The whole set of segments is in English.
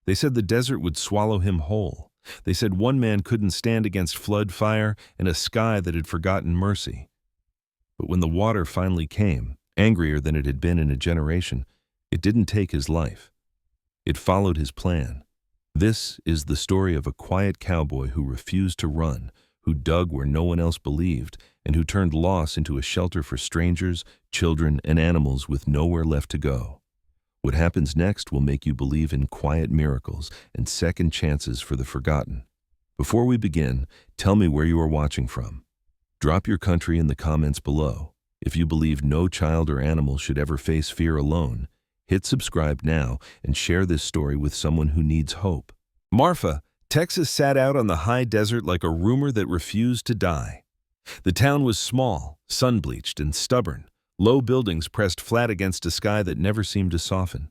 They said the desert would swallow him whole. They said one man couldn't stand against flood fire and a sky that had forgotten mercy. But when the water finally came, angrier than it had been in a generation, it didn't take his life. It followed his plan. This is the story of a quiet cowboy who refused to run, who dug where no one else believed, and who turned loss into a shelter for strangers, children, and animals with nowhere left to go. What happens next will make you believe in quiet miracles and second chances for the forgotten. Before we begin, tell me where you are watching from. Drop your country in the comments below. If you believe no child or animal should ever face fear alone, hit subscribe now and share this story with someone who needs hope. Marfa, Texas sat out on the high desert like a rumor that refused to die. The town was small, sun-bleached, and stubborn. Low buildings pressed flat against a sky that never seemed to soften.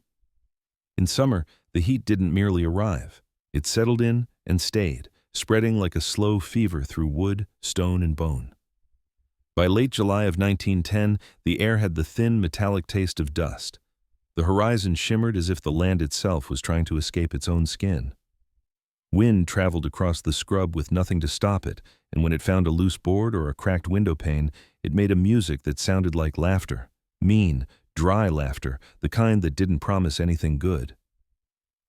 In summer, the heat didn't merely arrive. It settled in and stayed, spreading like a slow fever through wood, stone, and bone. By late July of 1910, the air had the thin, metallic taste of dust. The horizon shimmered as if the land itself was trying to escape its own skin. Wind traveled across the scrub with nothing to stop it, and when it found a loose board or a cracked window pane, it made a music that sounded like laughter. Mean, dry laughter, the kind that didn't promise anything good.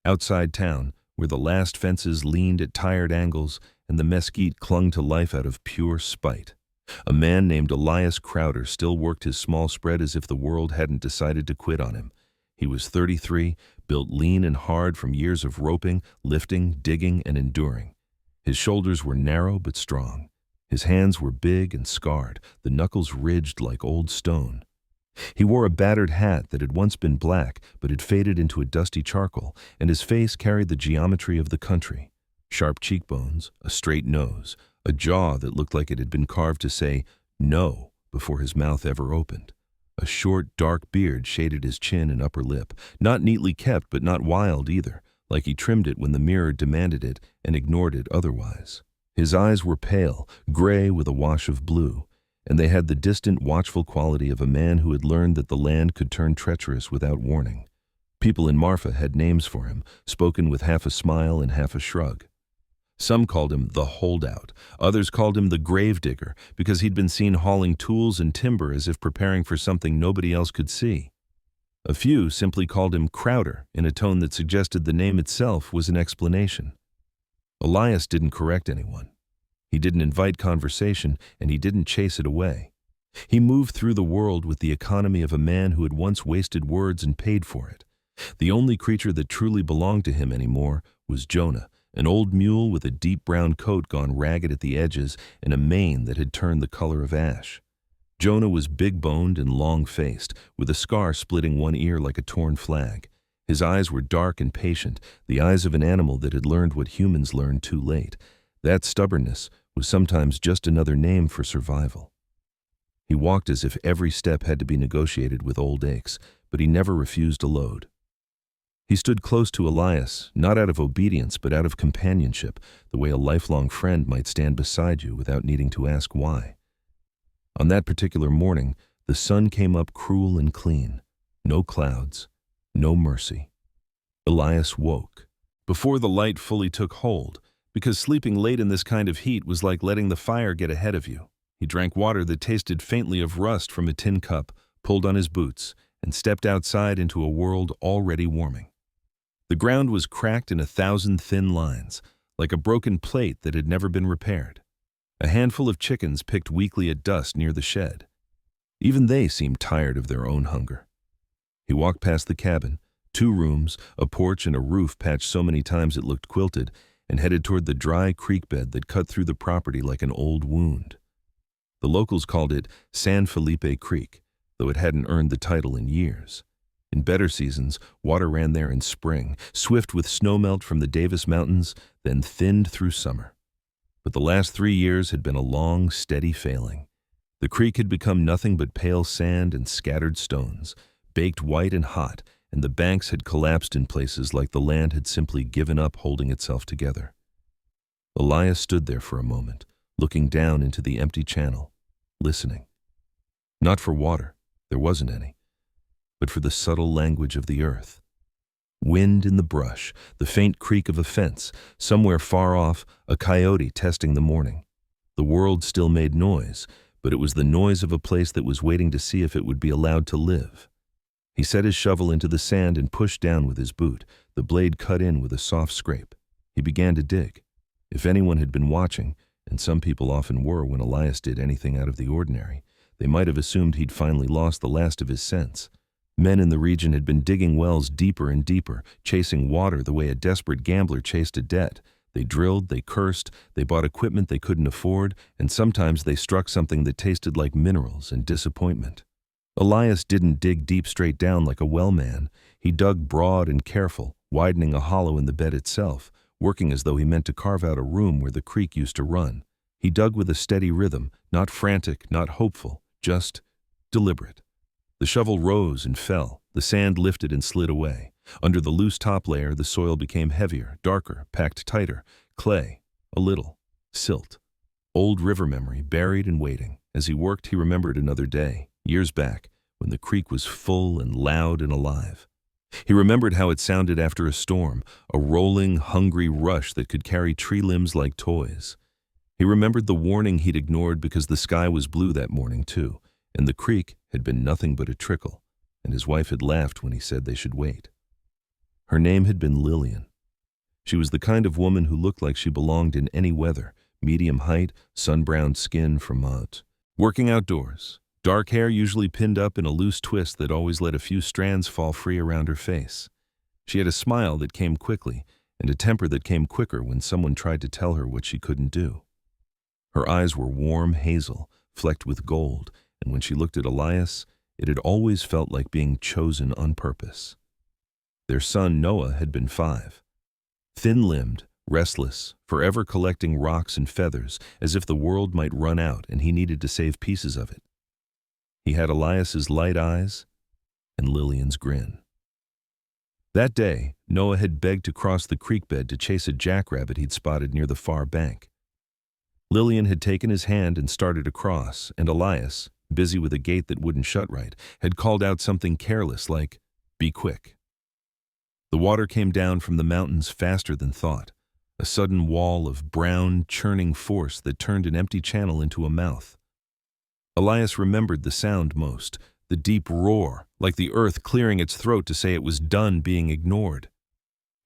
Outside town, where the last fences leaned at tired angles and the mesquite clung to life out of pure spite, a man named Elias Crowder still worked his small spread as if the world hadn't decided to quit on him. He was 33, built lean and hard from years of roping, lifting, digging, and enduring. His shoulders were narrow but strong. His hands were big and scarred, the knuckles ridged like old stone. He wore a battered hat that had once been black but had faded into a dusty charcoal, and his face carried the geometry of the country. Sharp cheekbones, a straight nose, a jaw that looked like it had been carved to say no before his mouth ever opened. A short, dark beard shaded his chin and upper lip, not neatly kept but not wild either, like he trimmed it when the mirror demanded it and ignored it otherwise. His eyes were pale, gray with a wash of blue, and they had the distant, watchful quality of a man who had learned that the land could turn treacherous without warning. People in Marfa had names for him, spoken with half a smile and half a shrug. Some called him the holdout, others called him the gravedigger because he'd been seen hauling tools and timber as if preparing for something nobody else could see. A few simply called him Crowder in a tone that suggested the name itself was an explanation. Elias didn't correct anyone. He didn't invite conversation, and he didn't chase it away. He moved through the world with the economy of a man who had once wasted words and paid for it. The only creature that truly belonged to him anymore was Jonah, an old mule with a deep brown coat gone ragged at the edges and a mane that had turned the color of ash. Jonah was big-boned and long-faced, with a scar splitting one ear like a torn flag. His eyes were dark and patient, the eyes of an animal that had learned what humans learned too late. That stubbornness was sometimes just another name for survival. He walked as if every step had to be negotiated with old aches, but he never refused a load. He stood close to Elias, not out of obedience but out of companionship, the way a lifelong friend might stand beside you without needing to ask why. On that particular morning, the sun came up cruel and clean. No clouds, no mercy. Elias woke, before the light fully took hold, because sleeping late in this kind of heat was like letting the fire get ahead of you. He drank water that tasted faintly of rust from a tin cup, pulled on his boots, and stepped outside into a world already warming. The ground was cracked in 1,000 thin lines, like a broken plate that had never been repaired. A handful of chickens picked weakly at dust near the shed. Even they seemed tired of their own hunger. He walked past the cabin, 2 rooms, a porch, and a roof patched so many times it looked quilted, and headed toward the dry creek bed that cut through the property like an old wound. The locals called it San Felipe Creek, though it hadn't earned the title in years. In better seasons, water ran there in spring, swift with snowmelt from the Davis Mountains, then thinned through summer. But the last 3 years had been a long, steady failing. The creek had become nothing but pale sand and scattered stones, baked white and hot, and the banks had collapsed in places like the land had simply given up holding itself together. Elias stood there for a moment, looking down into the empty channel, listening. Not for water, there wasn't any, but for the subtle language of the earth. Wind in the brush, the faint creak of a fence, somewhere far off, a coyote testing the morning. The world still made noise, but it was the noise of a place that was waiting to see if it would be allowed to live. He set his shovel into the sand and pushed down with his boot. The blade cut in with a soft scrape. He began to dig. If anyone had been watching, and some people often were when Elias did anything out of the ordinary, they might have assumed he'd finally lost the last of his sense. Men in the region had been digging wells deeper and deeper, chasing water the way a desperate gambler chased a debt. They drilled, they cursed, they bought equipment they couldn't afford, and sometimes they struck something that tasted like minerals and disappointment. Elias didn't dig deep straight down like a well man. He dug broad and careful, widening a hollow in the bed itself, working as though he meant to carve out a room where the creek used to run. He dug with a steady rhythm, not frantic, not hopeful, just deliberate. The shovel rose and fell. The sand lifted and slid away. Under the loose top layer, the soil became heavier, darker, packed tighter. Clay, a little, silt. Old river memory, buried and waiting. As he worked, he remembered another day, years back, when the creek was full and loud and alive. He remembered how it sounded after a storm, a rolling, hungry rush that could carry tree limbs like toys. He remembered the warning he'd ignored because the sky was blue that morning, too, and the creek had been nothing but a trickle, and his wife had laughed when he said they should wait. Her name had been Lillian. She was the kind of woman who looked like she belonged in any weather, medium height, sun-browned skin from working outdoors, dark hair usually pinned up in a loose twist that always let a few strands fall free around her face. She had a smile that came quickly, and a temper that came quicker when someone tried to tell her what she couldn't do. Her eyes were warm hazel, flecked with gold, and when she looked at Elias, it had always felt like being chosen on purpose. Their son Noah had been 5. Thin-limbed, restless, forever collecting rocks and feathers, as if the world might run out and he needed to save pieces of it. He had Elias's light eyes and Lillian's grin. That day, Noah had begged to cross the creek bed to chase a jackrabbit he'd spotted near the far bank. Lillian had taken his hand and started across, and Elias, busy with a gate that wouldn't shut right, had called out something careless like, "Be quick." The water came down from the mountains faster than thought, a sudden wall of brown, churning force that turned an empty channel into a mouth. Elias remembered the sound most, the deep roar, like the earth clearing its throat to say it was done being ignored.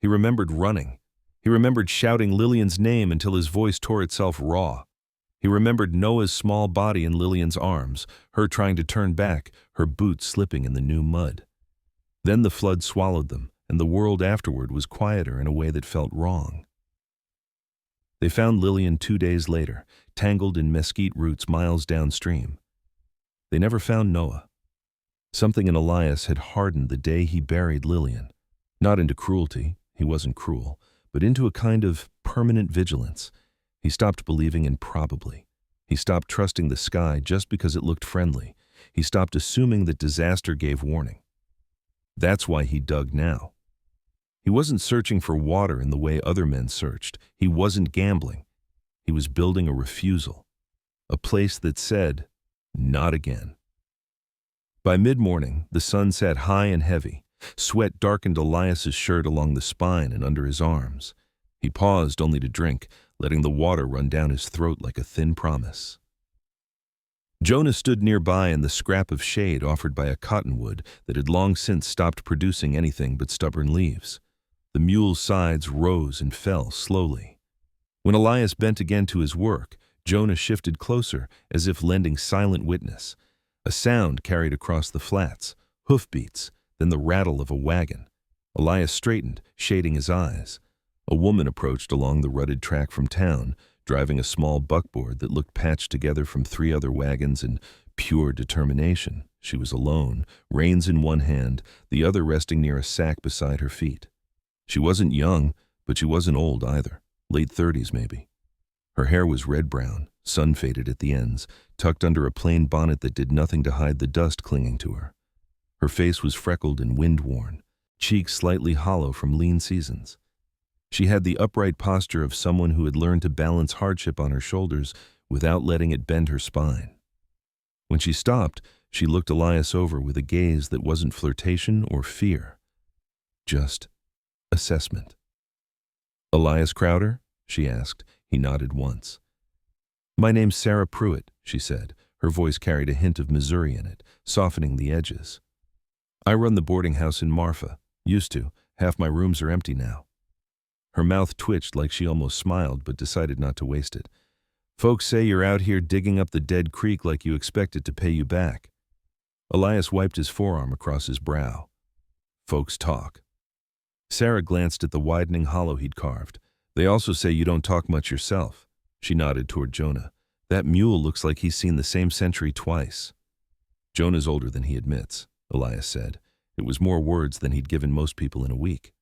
He remembered running. He remembered shouting Lillian's name until his voice tore itself raw. He remembered Noah's small body in Lillian's arms, her trying to turn back, her boots slipping in the new mud. Then the flood swallowed them, and the world afterward was quieter in a way that felt wrong. They found Lillian 2 days later, tangled in mesquite roots miles downstream. They never found Noah. Something in Elias had hardened the day he buried Lillian. Not into cruelty, he wasn't cruel, but into a kind of permanent vigilance. He stopped believing in probably. He stopped trusting the sky just because it looked friendly. He stopped assuming that disaster gave warning. That's why he dug now. He wasn't searching for water in the way other men searched. He wasn't gambling. He was building a refusal. A place that said, not again. By mid-morning, the sun sat high and heavy. Sweat darkened Elias's shirt along the spine and under his arms. He paused only to drink, letting the water run down his throat like a thin promise. Jonah stood nearby in the scrap of shade offered by a cottonwood that had long since stopped producing anything but stubborn leaves. The mule's sides rose and fell slowly. When Elias bent again to his work, Jonah shifted closer, as if lending silent witness. A sound carried across the flats, hoofbeats, then the rattle of a wagon. Elias straightened, shading his eyes. A woman approached along the rutted track from town, driving a small buckboard that looked patched together from 3 other wagons in pure determination. She was alone, reins in one hand, the other resting near a sack beside her feet. She wasn't young, but she wasn't old either, late 30s maybe. Her hair was red-brown, sun-faded at the ends, tucked under a plain bonnet that did nothing to hide the dust clinging to her. Her face was freckled and wind-worn, cheeks slightly hollow from lean seasons. She had the upright posture of someone who had learned to balance hardship on her shoulders without letting it bend her spine. When she stopped, she looked Elias over with a gaze that wasn't flirtation or fear, just Assessment. Elias Crowder? She asked. He nodded once. My name's Sarah Pruitt, she said. Her voice carried a hint of Missouri in it, softening the edges. I run the boarding house in Marfa. Used to. Half my rooms are empty now. Her mouth twitched like she almost smiled, but decided not to waste it. Folks say you're out here digging up the dead creek like you expect it to pay you back. Elias wiped his forearm across his brow. Folks talk. Sarah glanced at the widening hollow he'd carved. They also say you don't talk much yourself. She nodded toward Jonah. That mule looks like he's seen the same century twice. Jonah's older than he admits, Elias said. It was more words than he'd given most people in a week.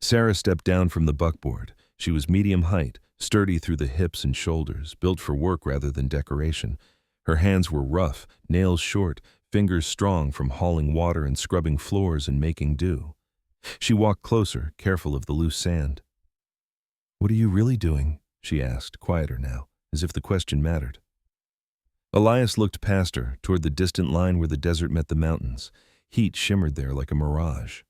Sarah stepped down from the buckboard. She was medium height, sturdy through the hips and shoulders, built for work rather than decoration. Her hands were rough, nails short, fingers strong from hauling water and scrubbing floors and making dew. She walked closer, careful of the loose sand. What are you really doing? She asked, quieter now, as if the question mattered. Elias looked past her, toward the distant line where the desert met the mountains. Heat shimmered there like a mirage.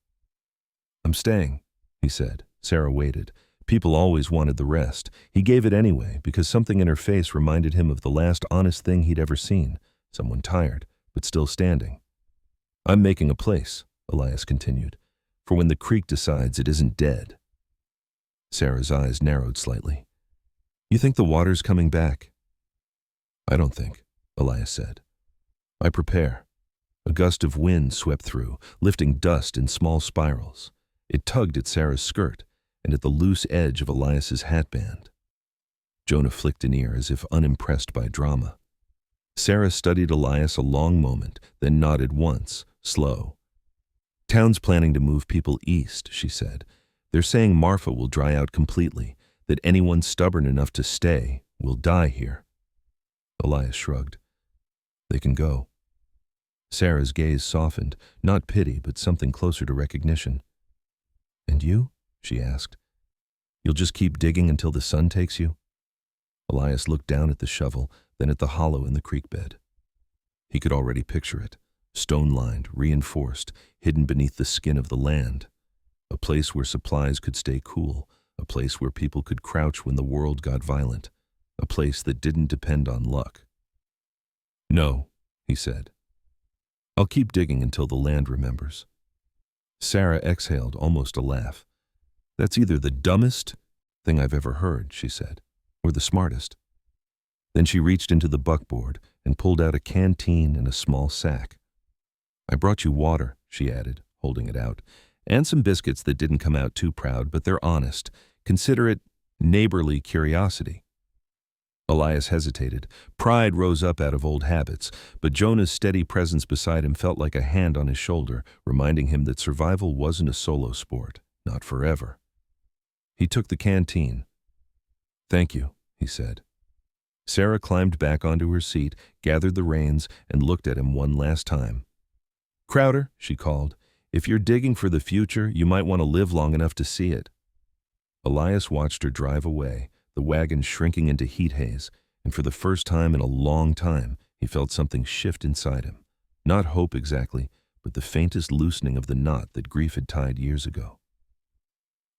I'm staying, he said. Sarah waited. People always wanted the rest. He gave it anyway, because something in her face reminded him of the last honest thing he'd ever seen, someone tired, but still standing. I'm making a place, Elias continued, for when the creek decides it isn't dead. Sarah's eyes narrowed slightly. You think the water's coming back? I don't think, Elias said. I prepare. A gust of wind swept through, lifting dust in small spirals. It tugged at Sarah's skirt and at the loose edge of Elias's hatband. Jonah flicked an ear as if unimpressed by drama. Sarah studied Elias a long moment, then nodded once, slow. Town's planning to move people east, she said. They're saying Marfa will dry out completely, that anyone stubborn enough to stay will die here. Elias shrugged. They can go. Sarah's gaze softened, not pity, but something closer to recognition. And you? She asked. You'll just keep digging until the sun takes you? Elias looked down at the shovel, then at the hollow in the creek bed. He could already picture it, stone-lined, reinforced, hidden beneath the skin of the land. A place where supplies could stay cool, a place where people could crouch when the world got violent, a place that didn't depend on luck. No, he said. I'll keep digging until the land remembers. Sarah exhaled, almost a laugh. That's either the dumbest thing I've ever heard, she said, or the smartest. Then she reached into the buckboard and pulled out a canteen and a small sack. I brought you water, she added, holding it out, and some biscuits that didn't come out too proud, but they're honest. Consider it neighborly curiosity. Elias hesitated. Pride rose up out of old habits, but Jonah's steady presence beside him felt like a hand on his shoulder, reminding him that survival wasn't a solo sport, not forever. He took the canteen. Thank you, he said. Sarah climbed back onto her seat, gathered the reins, and looked at him one last time. Crowder, she called, if you're digging for the future, you might want to live long enough to see it. Elias watched her drive away, the wagon shrinking into heat haze, and for the first time in a long time, he felt something shift inside him. Not hope exactly, but the faintest loosening of the knot that grief had tied years ago.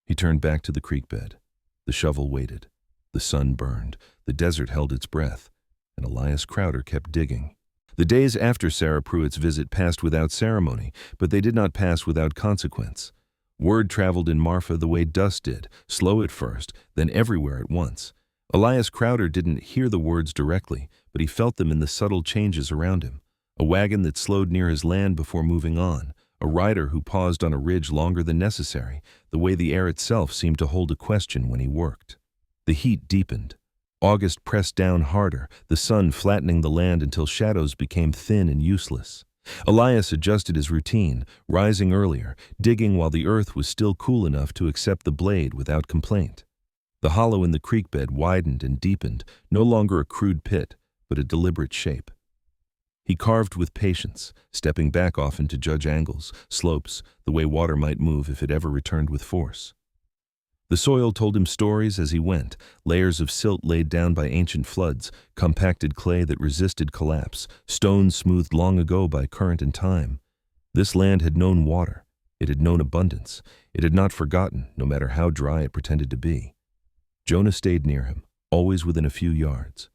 He turned back to the creek bed. The shovel waited. The sun burned. The desert held its breath. And Elias Crowder kept digging. The days after Sarah Pruitt's visit passed without ceremony, but they did not pass without consequence. Word traveled in Marfa the way dust did, slow at first, then everywhere at once. Elias Crowder didn't hear the words directly, but he felt them in the subtle changes around him. A wagon that slowed near his land before moving on. A rider who paused on a ridge longer than necessary, the way the air itself seemed to hold a question when he worked. The heat deepened. August pressed down harder, the sun flattening the land until shadows became thin and useless. Elias adjusted his routine, rising earlier, digging while the earth was still cool enough to accept the blade without complaint. The hollow in the creek bed widened and deepened, no longer a crude pit, but a deliberate shape. He carved with patience, stepping back often to judge angles, slopes, the way water might move if it ever returned with force. The soil told him stories as he went, layers of silt laid down by ancient floods, compacted clay that resisted collapse, stones smoothed long ago by current and time. This land had known water, It had known abundance. It had not forgotten, no matter how dry it pretended to be. Jonah stayed near him, always within a few yards.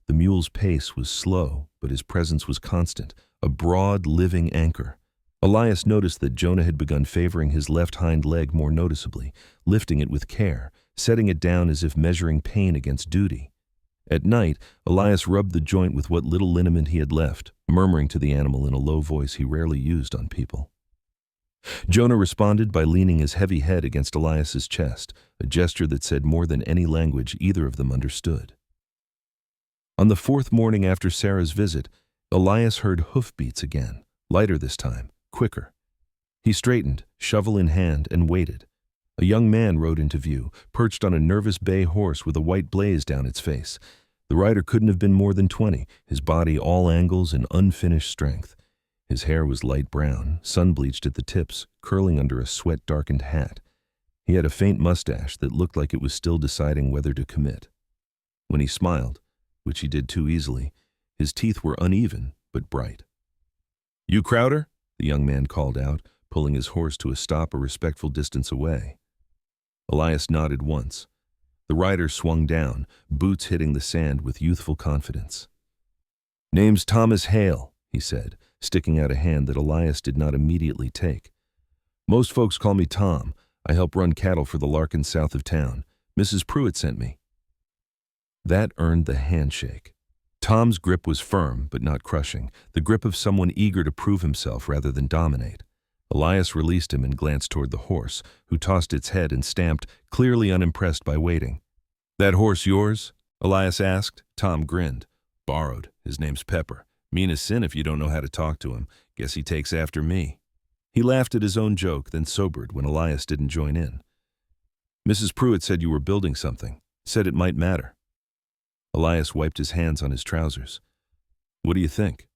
The mule's pace was slow, but his presence was constant, a broad, living anchor. Elias noticed that Jonah had begun favoring his left hind leg more noticeably, lifting it with care, setting it down as if measuring pain against duty. At night, Elias rubbed the joint with what little liniment he had left, murmuring to the animal in a low voice he rarely used on people. Jonah responded by leaning his heavy head against Elias's chest, a gesture that said more than any language either of them understood. On the fourth morning after Sarah's visit, Elias heard hoofbeats again, lighter this time, quicker. He straightened, shovel in hand, and waited. A young man rode into view, perched on a nervous bay horse with a white blaze down its face. The rider couldn't have been more than 20, his body all angles and unfinished strength. His hair was light brown, sun-bleached at the tips, curling under a sweat-darkened hat. He had a faint mustache that looked like it was still deciding whether to commit. When he smiled, which he did too easily, his teeth were uneven but bright. "You Crowder?" the young man called out, pulling his horse to a stop a respectful distance away. Elias nodded once. The rider swung down, boots hitting the sand with youthful confidence. "Name's Thomas Hale," he said, sticking out a hand that Elias did not immediately take. "Most folks call me Tom. I help run cattle for the Larkins south of town. Mrs. Pruitt sent me." That earned the handshake. Tom's grip was firm but not crushing, the grip of someone eager to prove himself rather than dominate. Elias released him and glanced toward the horse, who tossed its head and stamped, clearly unimpressed by waiting. "That horse yours?" Elias asked. Tom grinned. "Borrowed. His name's Pepper. Mean as sin if you don't know how to talk to him. Guess he takes after me." He laughed at his own joke, then sobered when Elias didn't join in. "Mrs. Pruitt said you were building something. Said it might matter." Elias wiped his hands on his trousers. "What do you think?"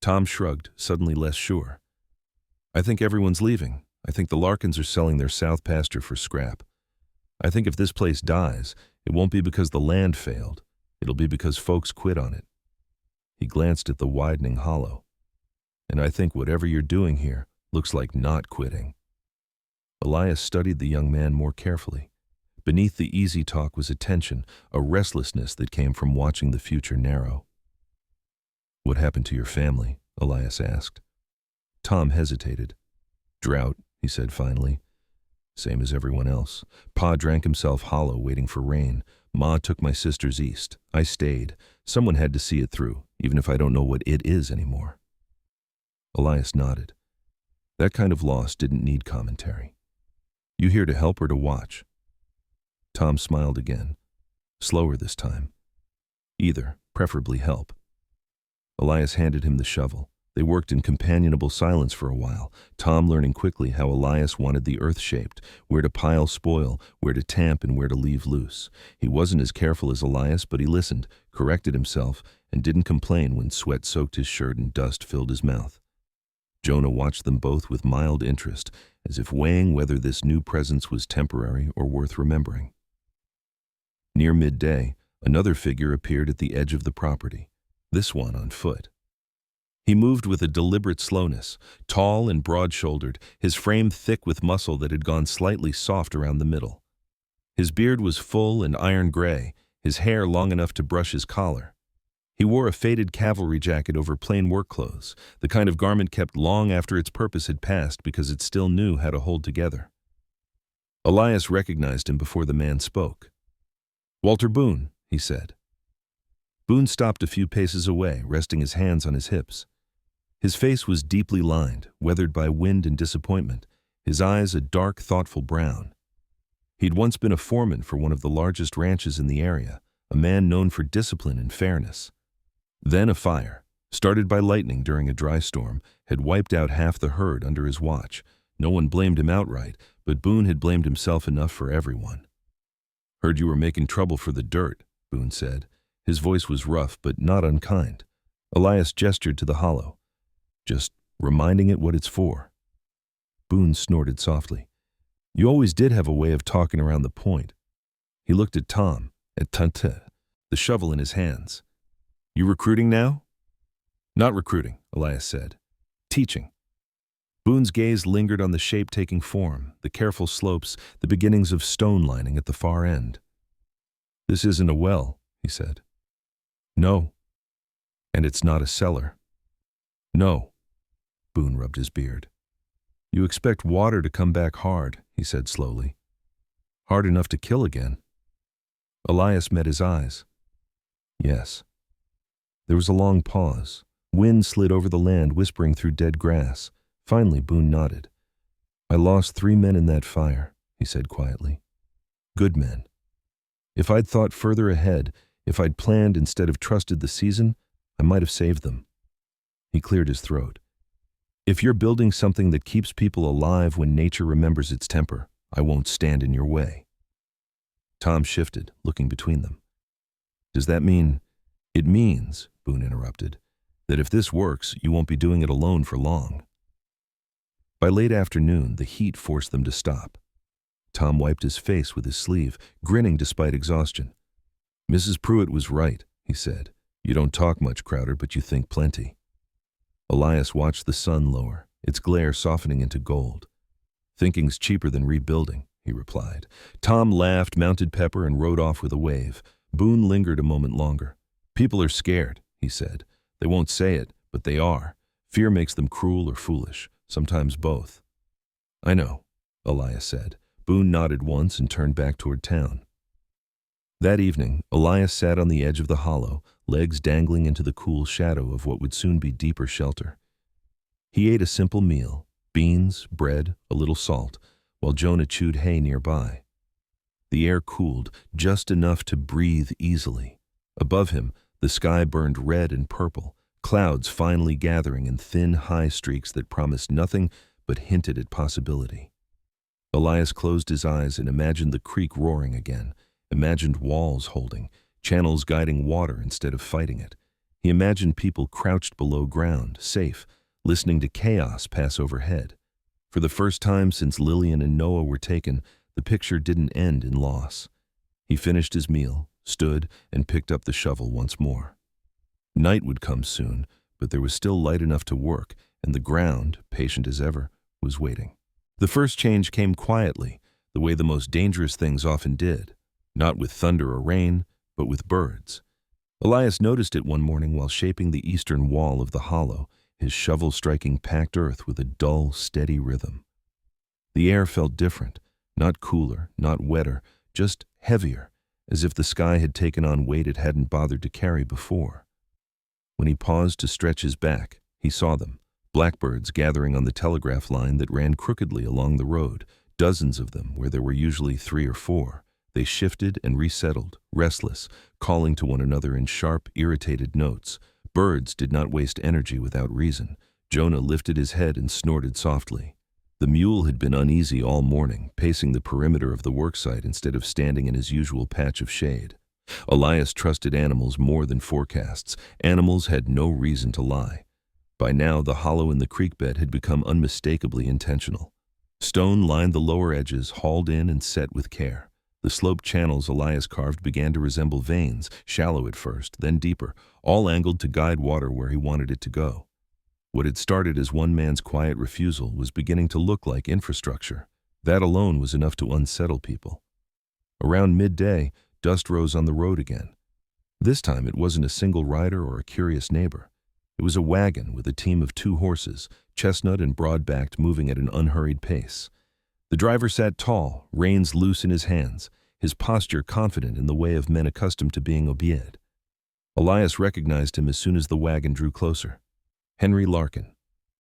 Tom shrugged, suddenly less sure. "I think everyone's leaving. I think the Larkins are selling their south pasture for scrap. I think if this place dies, it won't be because the land failed. It'll be because folks quit on it." He glanced at the widening hollow. "And I think whatever you're doing here looks like not quitting." Elias studied the young man more carefully. Beneath the easy talk was a tension, a restlessness that came from watching the future narrow. "What happened to your family?" Elias asked. Tom hesitated. "Drought," he said finally. "Same as everyone else. Pa drank himself hollow waiting for rain. Ma took my sisters east. I stayed. Someone had to see it through, even if I don't know what it is anymore." Elias nodded. That kind of loss didn't need commentary. "You here to help or to watch?" Tom smiled again, slower this time. "Either, preferably help." Elias handed him the shovel. They worked in companionable silence for a while, Tom learning quickly how Elias wanted the earth shaped, where to pile spoil, where to tamp, and where to leave loose. He wasn't as careful as Elias, but he listened, corrected himself, and didn't complain when sweat soaked his shirt and dust filled his mouth. Jonah watched them both with mild interest, as if weighing whether this new presence was temporary or worth remembering. Near midday, another figure appeared at the edge of the property, this one on foot. He moved with a deliberate slowness, tall and broad-shouldered, his frame thick with muscle that had gone slightly soft around the middle. His beard was full and iron gray, his hair long enough to brush his collar. He wore a faded cavalry jacket over plain work clothes, the kind of garment kept long after its purpose had passed because it still knew how to hold together. Elias recognized him before the man spoke. "Walter Boone," he said. Boone stopped a few paces away, resting his hands on his hips. His face was deeply lined, weathered by wind and disappointment, his eyes a dark, thoughtful brown. He'd once been a foreman for one of the largest ranches in the area, a man known for discipline and fairness. Then a fire, started by lightning during a dry storm, had wiped out half the herd under his watch. No one blamed him outright, but Boone had blamed himself enough for everyone. "Heard you were making trouble for the dirt," Boone said. His voice was rough but not unkind. Elias gestured to the hollow. "Just reminding it what it's for." Boone snorted softly. "You always did have a way of talking around the point." He looked at Tom, at Tante, the shovel in his hands. "You recruiting now?" "Not recruiting," Elias said. "Teaching." Boone's gaze lingered on the shape taking form, the careful slopes, the beginnings of stone lining at the far end. "This isn't a well," he said. "No. And it's not a cellar." "No." Boone rubbed his beard. "You expect water to come back hard," he said slowly. "Hard enough to kill again." Elias met his eyes. "Yes." There was a long pause. Wind slid over the land, whispering through dead grass. Finally, Boone nodded. "I lost 3 men in that fire," he said quietly. "Good men. If I'd thought further ahead, if I'd planned instead of trusted the season, I might have saved them." He cleared his throat. "If you're building something that keeps people alive when nature remembers its temper, I won't stand in your way." Tom shifted, looking between them. "Does that mean—" "It means," Boone interrupted, "that if this works, you won't be doing it alone for long." By late afternoon, the heat forced them to stop. Tom wiped his face with his sleeve, grinning despite exhaustion. "Mrs. Pruitt was right," he said. "You don't talk much, Crowder, but you think plenty." Elias watched the sun lower, its glare softening into gold. "Thinking's cheaper than rebuilding," he replied. Tom laughed, mounted Pepper, and rode off with a wave. Boone lingered a moment longer. "People are scared," he said. "They won't say it, but they are. Fear makes them cruel or foolish, sometimes both." "I know," Elias said. Boone nodded once and turned back toward town. That evening, Elias sat on the edge of the hollow, legs dangling into the cool shadow of what would soon be deeper shelter. He ate a simple meal, beans, bread, a little salt, while Jonah chewed hay nearby. The air cooled, just enough to breathe easily. Above him, the sky burned red and purple, clouds finely gathering in thin, high streaks that promised nothing but hinted at possibility. Elias closed his eyes and imagined the creek roaring again, imagined walls holding, channels guiding water instead of fighting it. He imagined people crouched below ground, safe, listening to chaos pass overhead. For the first time since Lillian and Noah were taken, the picture didn't end in loss. He finished his meal, stood, and picked up the shovel once more. Night would come soon, but there was still light enough to work, and the ground, patient as ever, was waiting. The first change came quietly, the way the most dangerous things often did, not with thunder or rain, but with birds. Elias noticed it one morning while shaping the eastern wall of the hollow, his shovel striking packed earth with a dull, steady rhythm. The air felt different, not cooler, not wetter, just heavier, as if the sky had taken on weight it hadn't bothered to carry before. When he paused to stretch his back, he saw them, blackbirds gathering on the telegraph line that ran crookedly along the road, dozens of them where there were usually 3 or 4. They shifted and resettled, restless, calling to one another in sharp, irritated notes. Birds did not waste energy without reason. Jonah lifted his head and snorted softly. The mule had been uneasy all morning, pacing the perimeter of the worksite instead of standing in his usual patch of shade. Elias trusted animals more than forecasts. Animals had no reason to lie. By now, the hollow in the creek bed had become unmistakably intentional. Stone lined the lower edges, hauled in and set with care. The sloped channels Elias carved began to resemble veins, shallow at first, then deeper, all angled to guide water where he wanted it to go. What had started as one man's quiet refusal was beginning to look like infrastructure. That alone was enough to unsettle people. Around midday, dust rose on the road again. This time it wasn't a single rider or a curious neighbor. It was a wagon with a team of 2 horses, chestnut and broad-backed, moving at an unhurried pace. The driver sat tall, reins loose in his hands, his posture confident in the way of men accustomed to being obeyed. Elias recognized him as soon as the wagon drew closer. Henry Larkin.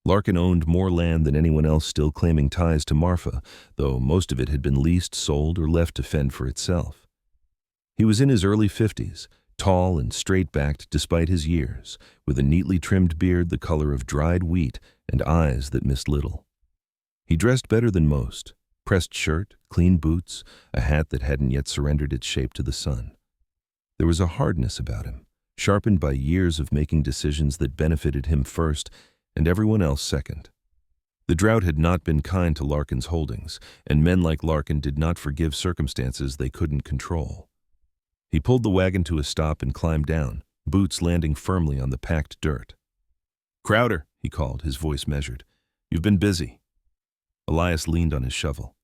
Larkin owned more land than anyone else, still claiming ties to Marfa, though most of it had been leased, sold, or left to fend for itself. He was in his early 50s, tall and straight-backed despite his years, with a neatly trimmed beard the color of dried wheat and eyes that missed little. He dressed better than most, pressed shirt, clean boots, a hat that hadn't yet surrendered its shape to the sun. There was a hardness about him, sharpened by years of making decisions that benefited him first and everyone else second. The drought had not been kind to Larkin's holdings, and men like Larkin did not forgive circumstances they couldn't control. He pulled the wagon to a stop and climbed down, boots landing firmly on the packed dirt. "Crowder," he called, his voice measured. You've been busy. Elias leaned on his shovel.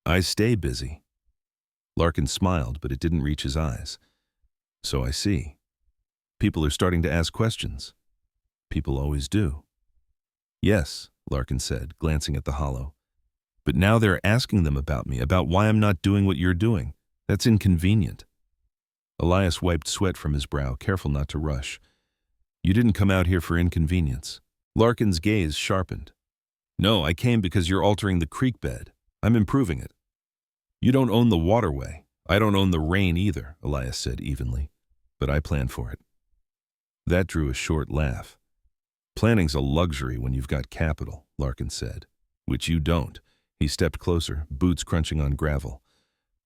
I stay busy. Larkin smiled, but it didn't reach his eyes. So I see. People are starting to ask questions. People always do. Yes, Larkin said, glancing at the hollow. But now they're asking them about me, about why I'm not doing what you're doing. That's inconvenient. Elias wiped sweat from his brow, careful not to rush. You didn't come out here for inconvenience. Larkin's gaze sharpened. No, I came because you're altering the creek bed. I'm improving it. You don't own the waterway. I don't own the rain either, Elias said evenly. But I plan for it. That drew a short laugh. Planning's a luxury when you've got capital, Larkin said. Which you don't. He stepped closer, boots crunching on gravel.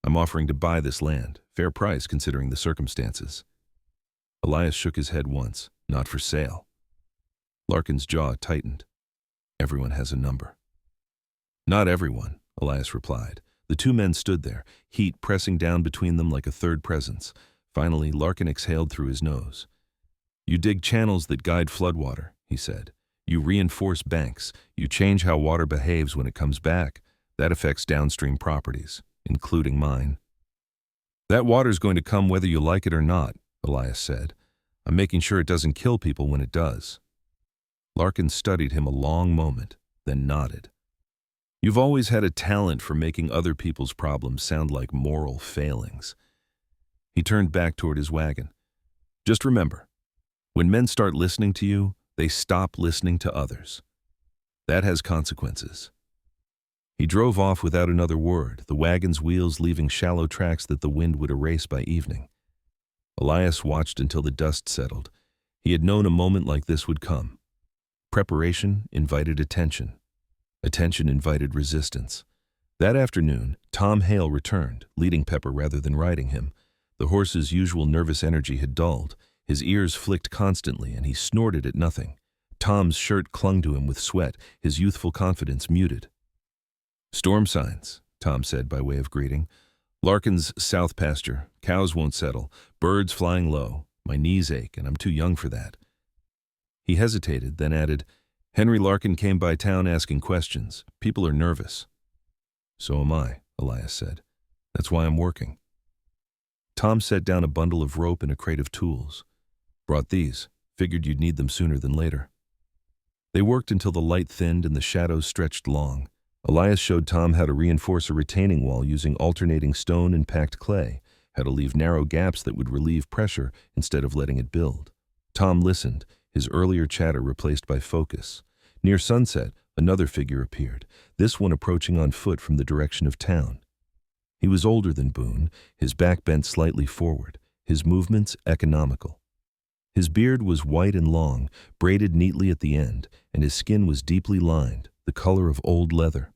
I'm offering to buy this land. Fair price considering the circumstances. Elias shook his head once. Not for sale. Larkin's jaw tightened. Everyone has a number. Not everyone, Elias replied. The two men stood there, heat pressing down between them like a third presence. Finally, Larkin exhaled through his nose. You dig channels that guide floodwater, he said. You reinforce banks. You change how water behaves when it comes back. That affects downstream properties, including mine. That water's going to come whether you like it or not, Elias said. I'm making sure it doesn't kill people when it does. Larkin studied him a long moment, then nodded. You've always had a talent for making other people's problems sound like moral failings. He turned back toward his wagon. Just remember, when men start listening to you, they stop listening to others. That has consequences. He drove off without another word, the wagon's wheels leaving shallow tracks that the wind would erase by evening. Elias watched until the dust settled. He had known a moment like this would come. Preparation invited attention. Attention invited resistance. That afternoon, Tom Hale returned, leading Pepper rather than riding him. The horse's usual nervous energy had dulled. His ears flicked constantly, and he snorted at nothing. Tom's shirt clung to him with sweat, his youthful confidence muted. Storm signs, Tom said by way of greeting. Larkin's south pasture. Cows won't settle. Birds flying low. My knees ache, and I'm too young for that. He hesitated, then added, Henry Larkin came by town asking questions. People are nervous. So am I, Elias said. That's why I'm working. Tom set down a bundle of rope and a crate of tools. Brought these. Figured you'd need them sooner than later. They worked until the light thinned and the shadows stretched long. Elias showed Tom how to reinforce a retaining wall using alternating stone and packed clay, how to leave narrow gaps that would relieve pressure instead of letting it build. Tom listened, his earlier chatter replaced by focus. Near sunset, another figure appeared, this one approaching on foot from the direction of town. He was older than Boone, his back bent slightly forward, his movements economical. His beard was white and long, braided neatly at the end, and his skin was deeply lined, the color of old leather.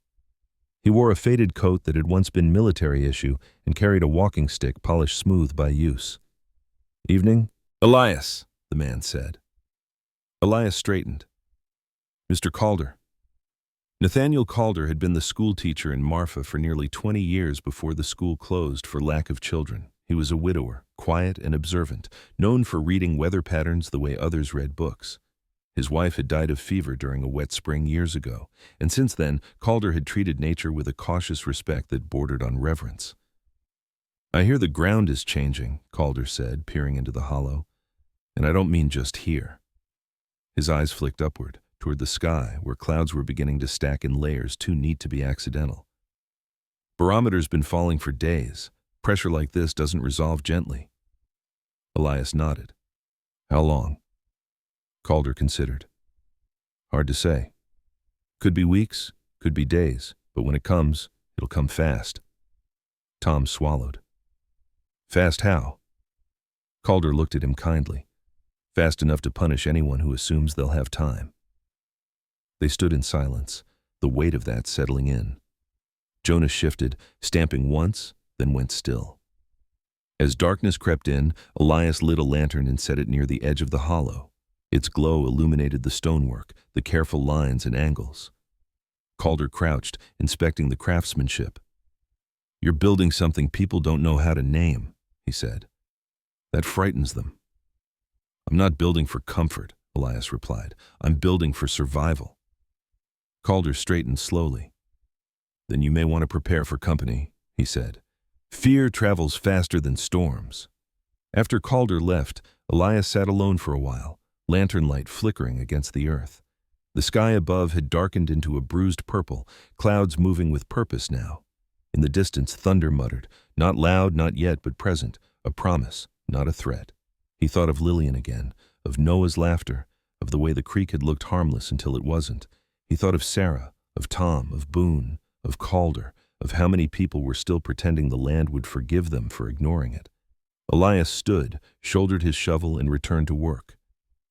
He wore a faded coat that had once been military issue and carried a walking stick polished smooth by use. Evening? Elias, the man said. Elias straightened. Mr. Calder. Nathaniel Calder had been the school teacher in Marfa for nearly 20 years before the school closed for lack of children. He was a widower, quiet and observant, known for reading weather patterns the way others read books. His wife had died of fever during a wet spring years ago, and since then, Calder had treated nature with a cautious respect that bordered on reverence. I hear the ground is changing, Calder said, peering into the hollow. And I don't mean just here. His eyes flicked upward, toward the sky, where clouds were beginning to stack in layers too neat to be accidental. Barometer's been falling for days. Pressure like this doesn't resolve gently. Elias nodded. How long? Calder considered. Hard to say. Could be weeks, could be days, but when it comes, it'll come fast. Tom swallowed. Fast how? Calder looked at him kindly. Fast enough to punish anyone who assumes they'll have time. They stood in silence, the weight of that settling in. Jonas shifted, stamping once, then went still. As darkness crept in, Elias lit a lantern and set it near the edge of the hollow. Its glow illuminated the stonework, the careful lines and angles. Calder crouched, inspecting the craftsmanship. You're building something people don't know how to name, he said. That frightens them. I'm not building for comfort, Elias replied. I'm building for survival. Calder straightened slowly. "Then you may want to prepare for company," he said. "Fear travels faster than storms." After Calder left, Elias sat alone for a while, lantern light flickering against the earth. The sky above had darkened into a bruised purple, clouds moving with purpose now. In the distance, thunder muttered, not loud, not yet, but present, a promise, not a threat. He thought of Lillian again, of Noah's laughter, of the way the creek had looked harmless until it wasn't. He thought of Sarah, of Tom, of Boone, of Calder, of how many people were still pretending the land would forgive them for ignoring it. Elias stood, shouldered his shovel, and returned to work.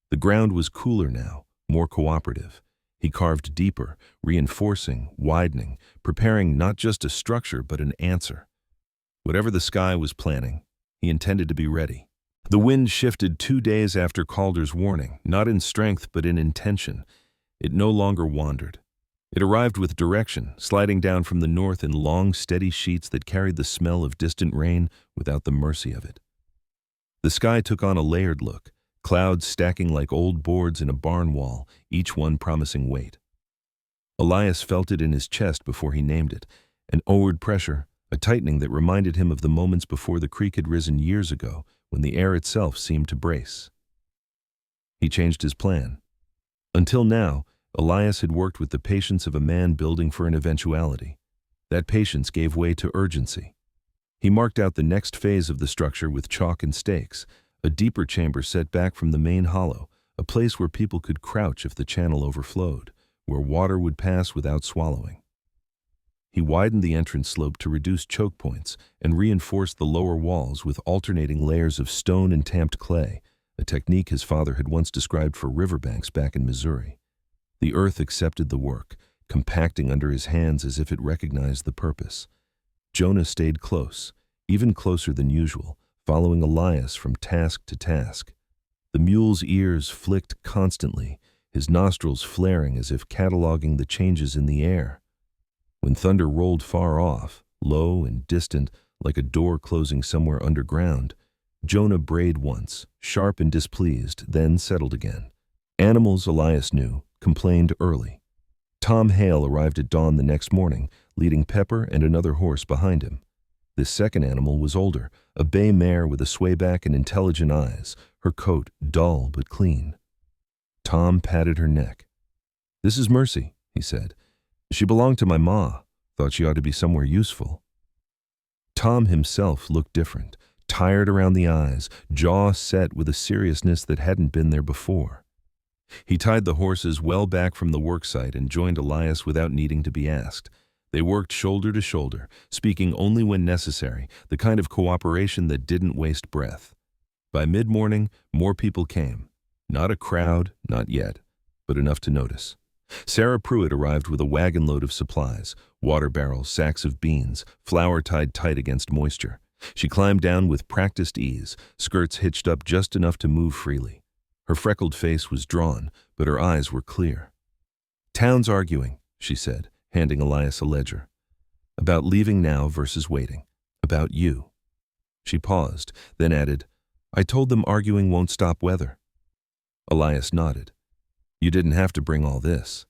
The ground was cooler now, more cooperative. He carved deeper, reinforcing, widening, preparing not just a structure but an answer. Whatever the sky was planning, he intended to be ready. The wind shifted 2 days after Calder's warning, not in strength but in intention. It no longer wandered. It arrived with direction, sliding down from the north in long, steady sheets that carried the smell of distant rain without the mercy of it. The sky took on a layered look, clouds stacking like old boards in a barn wall, each one promising weight. Elias felt it in his chest before he named it, an onward pressure, a tightening that reminded him of the moments before the creek had risen years ago, when the air itself seemed to brace. He changed his plan. Until now, Elias had worked with the patience of a man building for an eventuality. That patience gave way to urgency. He marked out the next phase of the structure with chalk and stakes, a deeper chamber set back from the main hollow, a place where people could crouch if the channel overflowed, where water would pass without swallowing. He widened the entrance slope to reduce choke points and reinforced the lower walls with alternating layers of stone and tamped clay, a technique his father had once described for riverbanks back in Missouri. The earth accepted the work, compacting under his hands as if it recognized the purpose. Jonah stayed close, even closer than usual, following Elias from task to task. The mule's ears flicked constantly, his nostrils flaring as if cataloging the changes in the air. When thunder rolled far off, low and distant, like a door closing somewhere underground, Jonah brayed once, sharp and displeased, then settled again. Animals, Elias knew, complained early. Tom Hale arrived at dawn the next morning, leading Pepper and another horse behind him. This second animal was older, a bay mare with a swayback and intelligent eyes, her coat dull but clean. Tom patted her neck. "This is Mercy," he said. "She belonged to my ma. Thought she ought to be somewhere useful." Tom himself looked different, tired around the eyes, jaw set with a seriousness that hadn't been there before. He tied the horses well back from the worksite and joined Elias without needing to be asked. They worked shoulder to shoulder, speaking only when necessary, the kind of cooperation that didn't waste breath. By mid-morning, more people came. Not a crowd, not yet, but enough to notice. Sarah Pruitt arrived with a wagon load of supplies, water barrels, sacks of beans, flour tied tight against moisture. She climbed down with practiced ease, skirts hitched up just enough to move freely. Her freckled face was drawn, but her eyes were clear. "Town's arguing," she said, handing Elias a ledger. "About leaving now versus waiting. About you." She paused, then added, "I told them arguing won't stop weather." Elias nodded. "You didn't have to bring all this."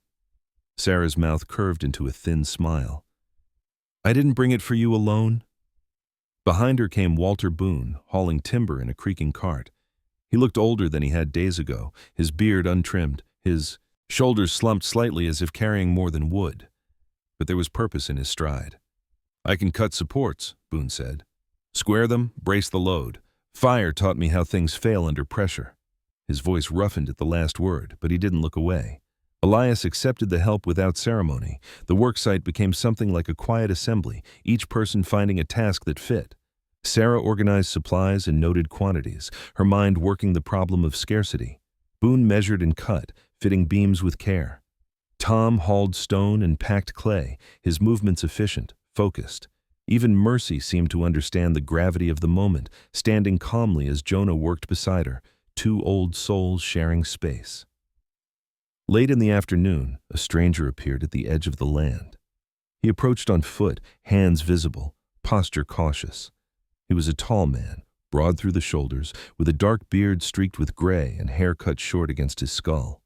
Sarah's mouth curved into a thin smile. "I didn't bring it for you alone." Behind her came Walter Boone, hauling timber in a creaking cart. He looked older than he had days ago, his beard untrimmed, his shoulders slumped slightly as if carrying more than wood. But there was purpose in his stride. "I can cut supports," Boone said. "Square them, brace the load. Fire taught me how things fail under pressure." His voice roughened at the last word, but he didn't look away. Elias accepted the help without ceremony. The worksite became something like a quiet assembly, each person finding a task that fit. Sarah organized supplies and noted quantities, her mind working the problem of scarcity. Boone measured and cut, fitting beams with care. Tom hauled stone and packed clay, his movements efficient, focused. Even Mercy seemed to understand the gravity of the moment, standing calmly as Jonah worked beside her, two old souls sharing space. Late in the afternoon, a stranger appeared at the edge of the land. He approached on foot, hands visible, posture cautious. He was a tall man, broad through the shoulders, with a dark beard streaked with gray and hair cut short against his skull.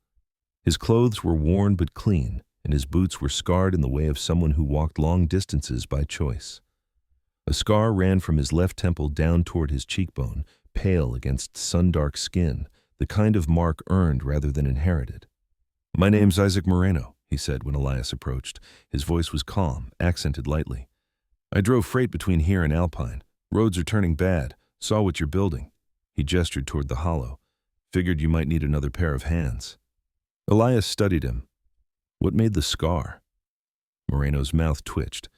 His clothes were worn but clean, and his boots were scarred in the way of someone who walked long distances by choice. A scar ran from his left temple down toward his cheekbone, pale against sun-dark skin, the kind of mark earned rather than inherited. "My name's Isaac Moreno," he said when Elias approached. His voice was calm, accented lightly. "I drove freight between here and Alpine. Roads are turning bad. Saw what you're building." He gestured toward the hollow. "Figured you might need another pair of hands." Elias studied him. "What made the scar?" Moreno's mouth twitched.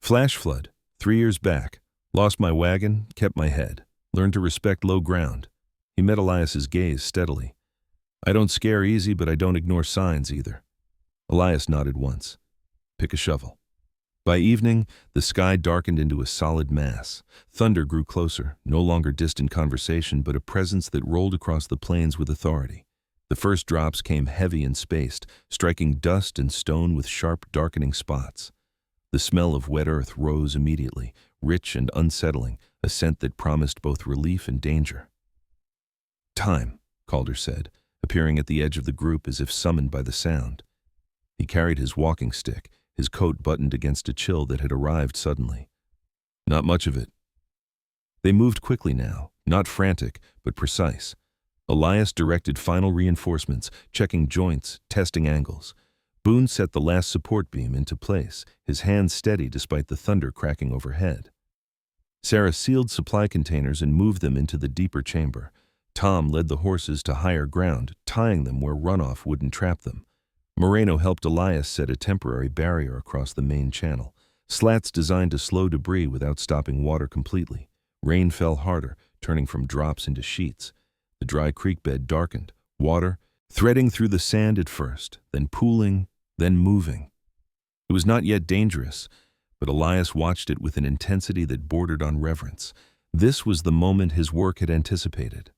"Flash flood, 3 years back. Lost my wagon, kept my head. Learned to respect low ground." He met Elias's gaze steadily. "I don't scare easy, but I don't ignore signs either." Elias nodded once. "Pick a shovel." By evening, the sky darkened into a solid mass. Thunder grew closer, no longer distant conversation, but a presence that rolled across the plains with authority. The first drops came heavy and spaced, striking dust and stone with sharp, darkening spots. The smell of wet earth rose immediately, rich and unsettling, a scent that promised both relief and danger. "Time," Calder said, appearing at the edge of the group as if summoned by the sound. He carried his walking stick, his coat buttoned against a chill that had arrived suddenly. "Not much of it." They moved quickly now, not frantic, but precise. Elias directed final reinforcements, checking joints, testing angles. Boone set the last support beam into place, his hands steady despite the thunder cracking overhead. Sarah sealed supply containers and moved them into the deeper chamber. Tom led the horses to higher ground, tying them where runoff wouldn't trap them. Moreno helped Elias set a temporary barrier across the main channel, slats designed to slow debris without stopping water completely. Rain fell harder, turning from drops into sheets. The dry creek bed darkened, water threading through the sand at first, then pooling, then moving. It was not yet dangerous, but Elias watched it with an intensity that bordered on reverence. This was the moment his work had anticipated.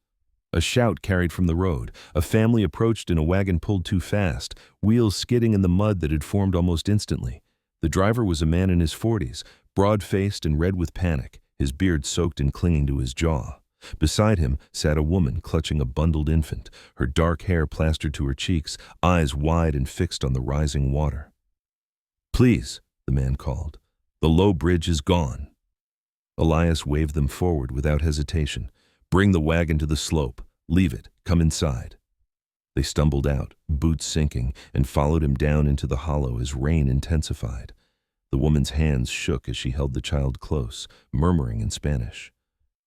A shout carried from the road. A family approached in a wagon pulled too fast, wheels skidding in the mud that had formed almost instantly. The driver was a man in his 40s, broad-faced and red with panic, his beard soaked and clinging to his jaw. Beside him sat a woman clutching a bundled infant, her dark hair plastered to her cheeks, eyes wide and fixed on the rising water. "Please," the man called. "The low bridge is gone." Elias waved them forward without hesitation. "Bring the wagon to the slope. Leave it. Come inside." They stumbled out, boots sinking, and followed him down into the hollow as rain intensified. The woman's hands shook as she held the child close, murmuring in Spanish.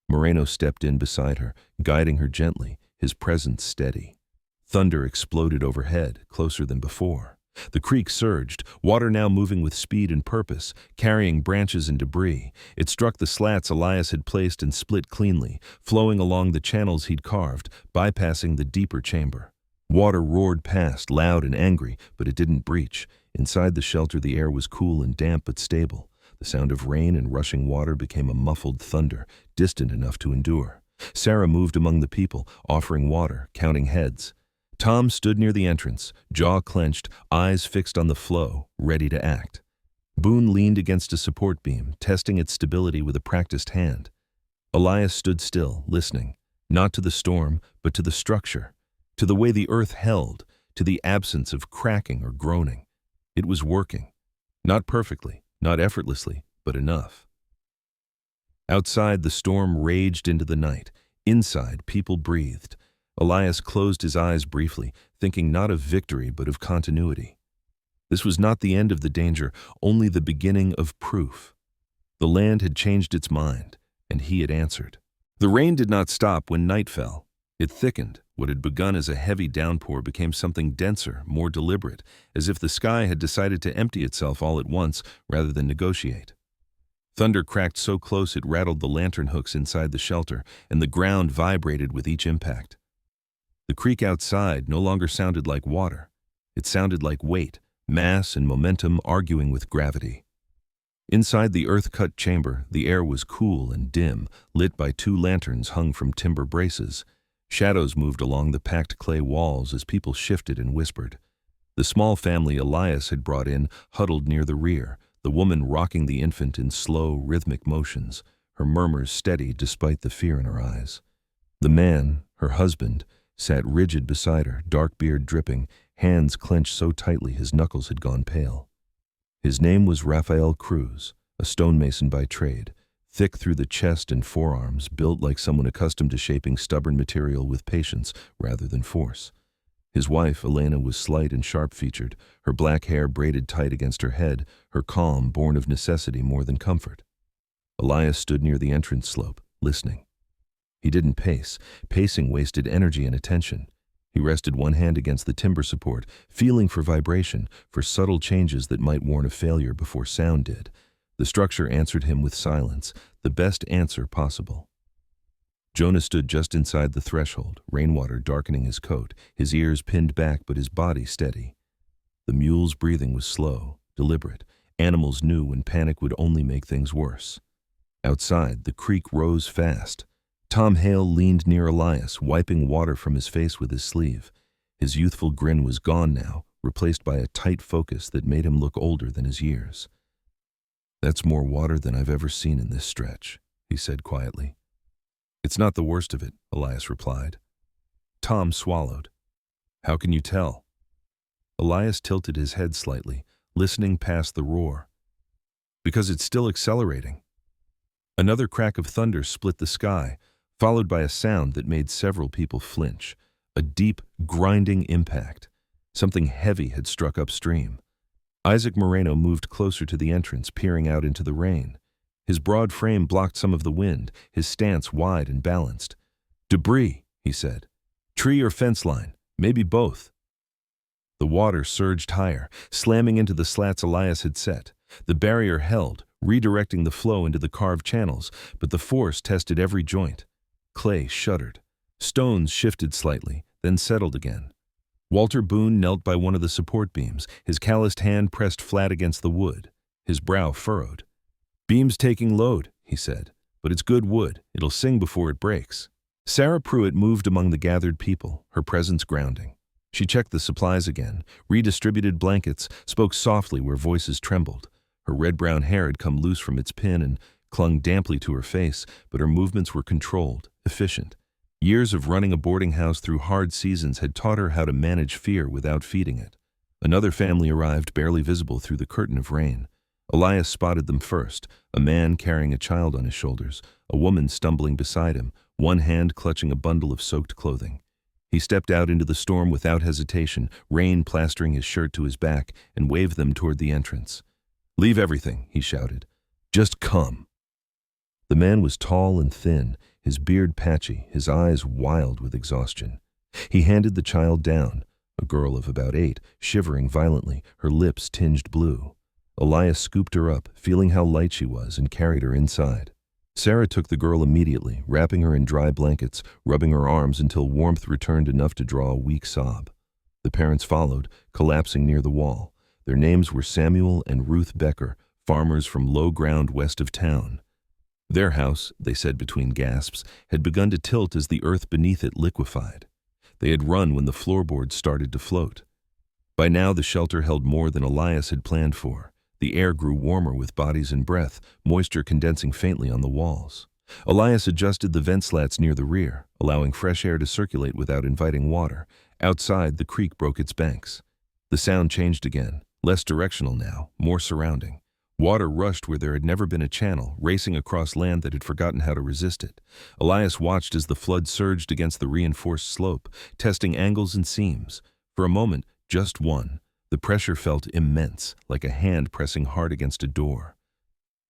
Moreno stepped in beside her, guiding her gently, his presence steady. Thunder exploded overhead, closer than before. The creek surged, water now moving with speed and purpose, carrying branches and debris. It struck the slats Elias had placed and split cleanly, flowing along the channels he'd carved, bypassing the deeper chamber. Water roared past, loud and angry, but it didn't breach. Inside the shelter the air was cool and damp but stable. The sound of rain and rushing water became a muffled thunder, distant enough to endure. Sarah moved among the people, offering water, counting heads. Tom stood near the entrance, jaw clenched, eyes fixed on the flow, ready to act. Boone leaned against a support beam, testing its stability with a practiced hand. Elias stood still, listening, not to the storm, but to the structure, to the way the earth held, to the absence of cracking or groaning. It was working. Not perfectly, not effortlessly, but enough. Outside, the storm raged into the night. Inside, people breathed. Elias closed his eyes briefly, thinking not of victory but of continuity. This was not the end of the danger, only the beginning of proof. The land had changed its mind, and he had answered. The rain did not stop when night fell. It thickened. What had begun as a heavy downpour became something denser, more deliberate, as if the sky had decided to empty itself all at once rather than negotiate. Thunder cracked so close it rattled the lantern hooks inside the shelter, and the ground vibrated with each impact. The creek outside no longer sounded like water. It sounded like weight, mass and momentum arguing with gravity. Inside the earth-cut chamber, the air was cool and dim, lit by 2 lanterns hung from timber braces. Shadows moved along the packed clay walls as people shifted and whispered. The small family Elias had brought in huddled near the rear, the woman rocking the infant in slow, rhythmic motions, her murmurs steady despite the fear in her eyes. The man, her husband, sat rigid beside her, dark beard dripping, hands clenched so tightly his knuckles had gone pale. His name was Rafael Cruz, a stonemason by trade, thick through the chest and forearms, built like someone accustomed to shaping stubborn material with patience rather than force. His wife, Elena, was slight and sharp-featured, her black hair braided tight against her head, her calm born of necessity more than comfort. Elias stood near the entrance slope, listening. He didn't pace. Pacing wasted energy and attention. He rested one hand against the timber support, feeling for vibration, for subtle changes that might warn of failure before sound did. The structure answered him with silence, the best answer possible. Jonah stood just inside the threshold, rainwater darkening his coat, his ears pinned back but his body steady. The mule's breathing was slow, deliberate. Animals knew when panic would only make things worse. Outside, the creek rose fast. Tom Hale leaned near Elias, wiping water from his face with his sleeve. His youthful grin was gone now, replaced by a tight focus that made him look older than his years. "That's more water than I've ever seen in this stretch," he said quietly. "It's not the worst of it," Elias replied. Tom swallowed. "How can you tell?" Elias tilted his head slightly, listening past the roar. "Because it's still accelerating." Another crack of thunder split the sky, followed by a sound that made several people flinch, a deep, grinding impact. Something heavy had struck upstream. Isaac Moreno moved closer to the entrance, peering out into the rain. His broad frame blocked some of the wind, his stance wide and balanced. "Debris," he said. "Tree or fence line, maybe both." The water surged higher, slamming into the slats Elias had set. The barrier held, redirecting the flow into the carved channels, but the force tested every joint. Clay shuddered. Stones shifted slightly, then settled again. Walter Boone knelt by one of the support beams, his calloused hand pressed flat against the wood, his brow furrowed. "Beam's taking load," he said, "but it's good wood. It'll sing before it breaks." Sarah Pruitt moved among the gathered people, her presence grounding. She checked the supplies again, redistributed blankets, spoke softly where voices trembled. Her red-brown hair had come loose from its pin and clung damply to her face, but her movements were controlled, efficient. Years of running a boarding house through hard seasons had taught her how to manage fear without feeding it. Another family arrived, barely visible through the curtain of rain. Elias spotted them first, a man carrying a child on his shoulders, a woman stumbling beside him, one hand clutching a bundle of soaked clothing. He stepped out into the storm without hesitation, rain plastering his shirt to his back, and waved them toward the entrance. "Leave everything," he shouted. "Just come." The man was tall and thin, his beard patchy, his eyes wild with exhaustion. He handed the child down, a girl of about 8, shivering violently, her lips tinged blue. Elias scooped her up, feeling how light she was, and carried her inside. Sarah took the girl immediately, wrapping her in dry blankets, rubbing her arms until warmth returned enough to draw a weak sob. The parents followed, collapsing near the wall. Their names were Samuel and Ruth Becker, farmers from low ground west of town. Their house, they said between gasps, had begun to tilt as the earth beneath it liquefied. They had run when the floorboards started to float. By now the shelter held more than Elias had planned for. The air grew warmer with bodies and breath, moisture condensing faintly on the walls. Elias adjusted the vent slats near the rear, allowing fresh air to circulate without inviting water. Outside, the creek broke its banks. The sound changed again, less directional now, more surrounding. Water rushed where there had never been a channel, racing across land that had forgotten how to resist it. Elias watched as the flood surged against the reinforced slope, testing angles and seams. For a moment, just one, the pressure felt immense, like a hand pressing hard against a door.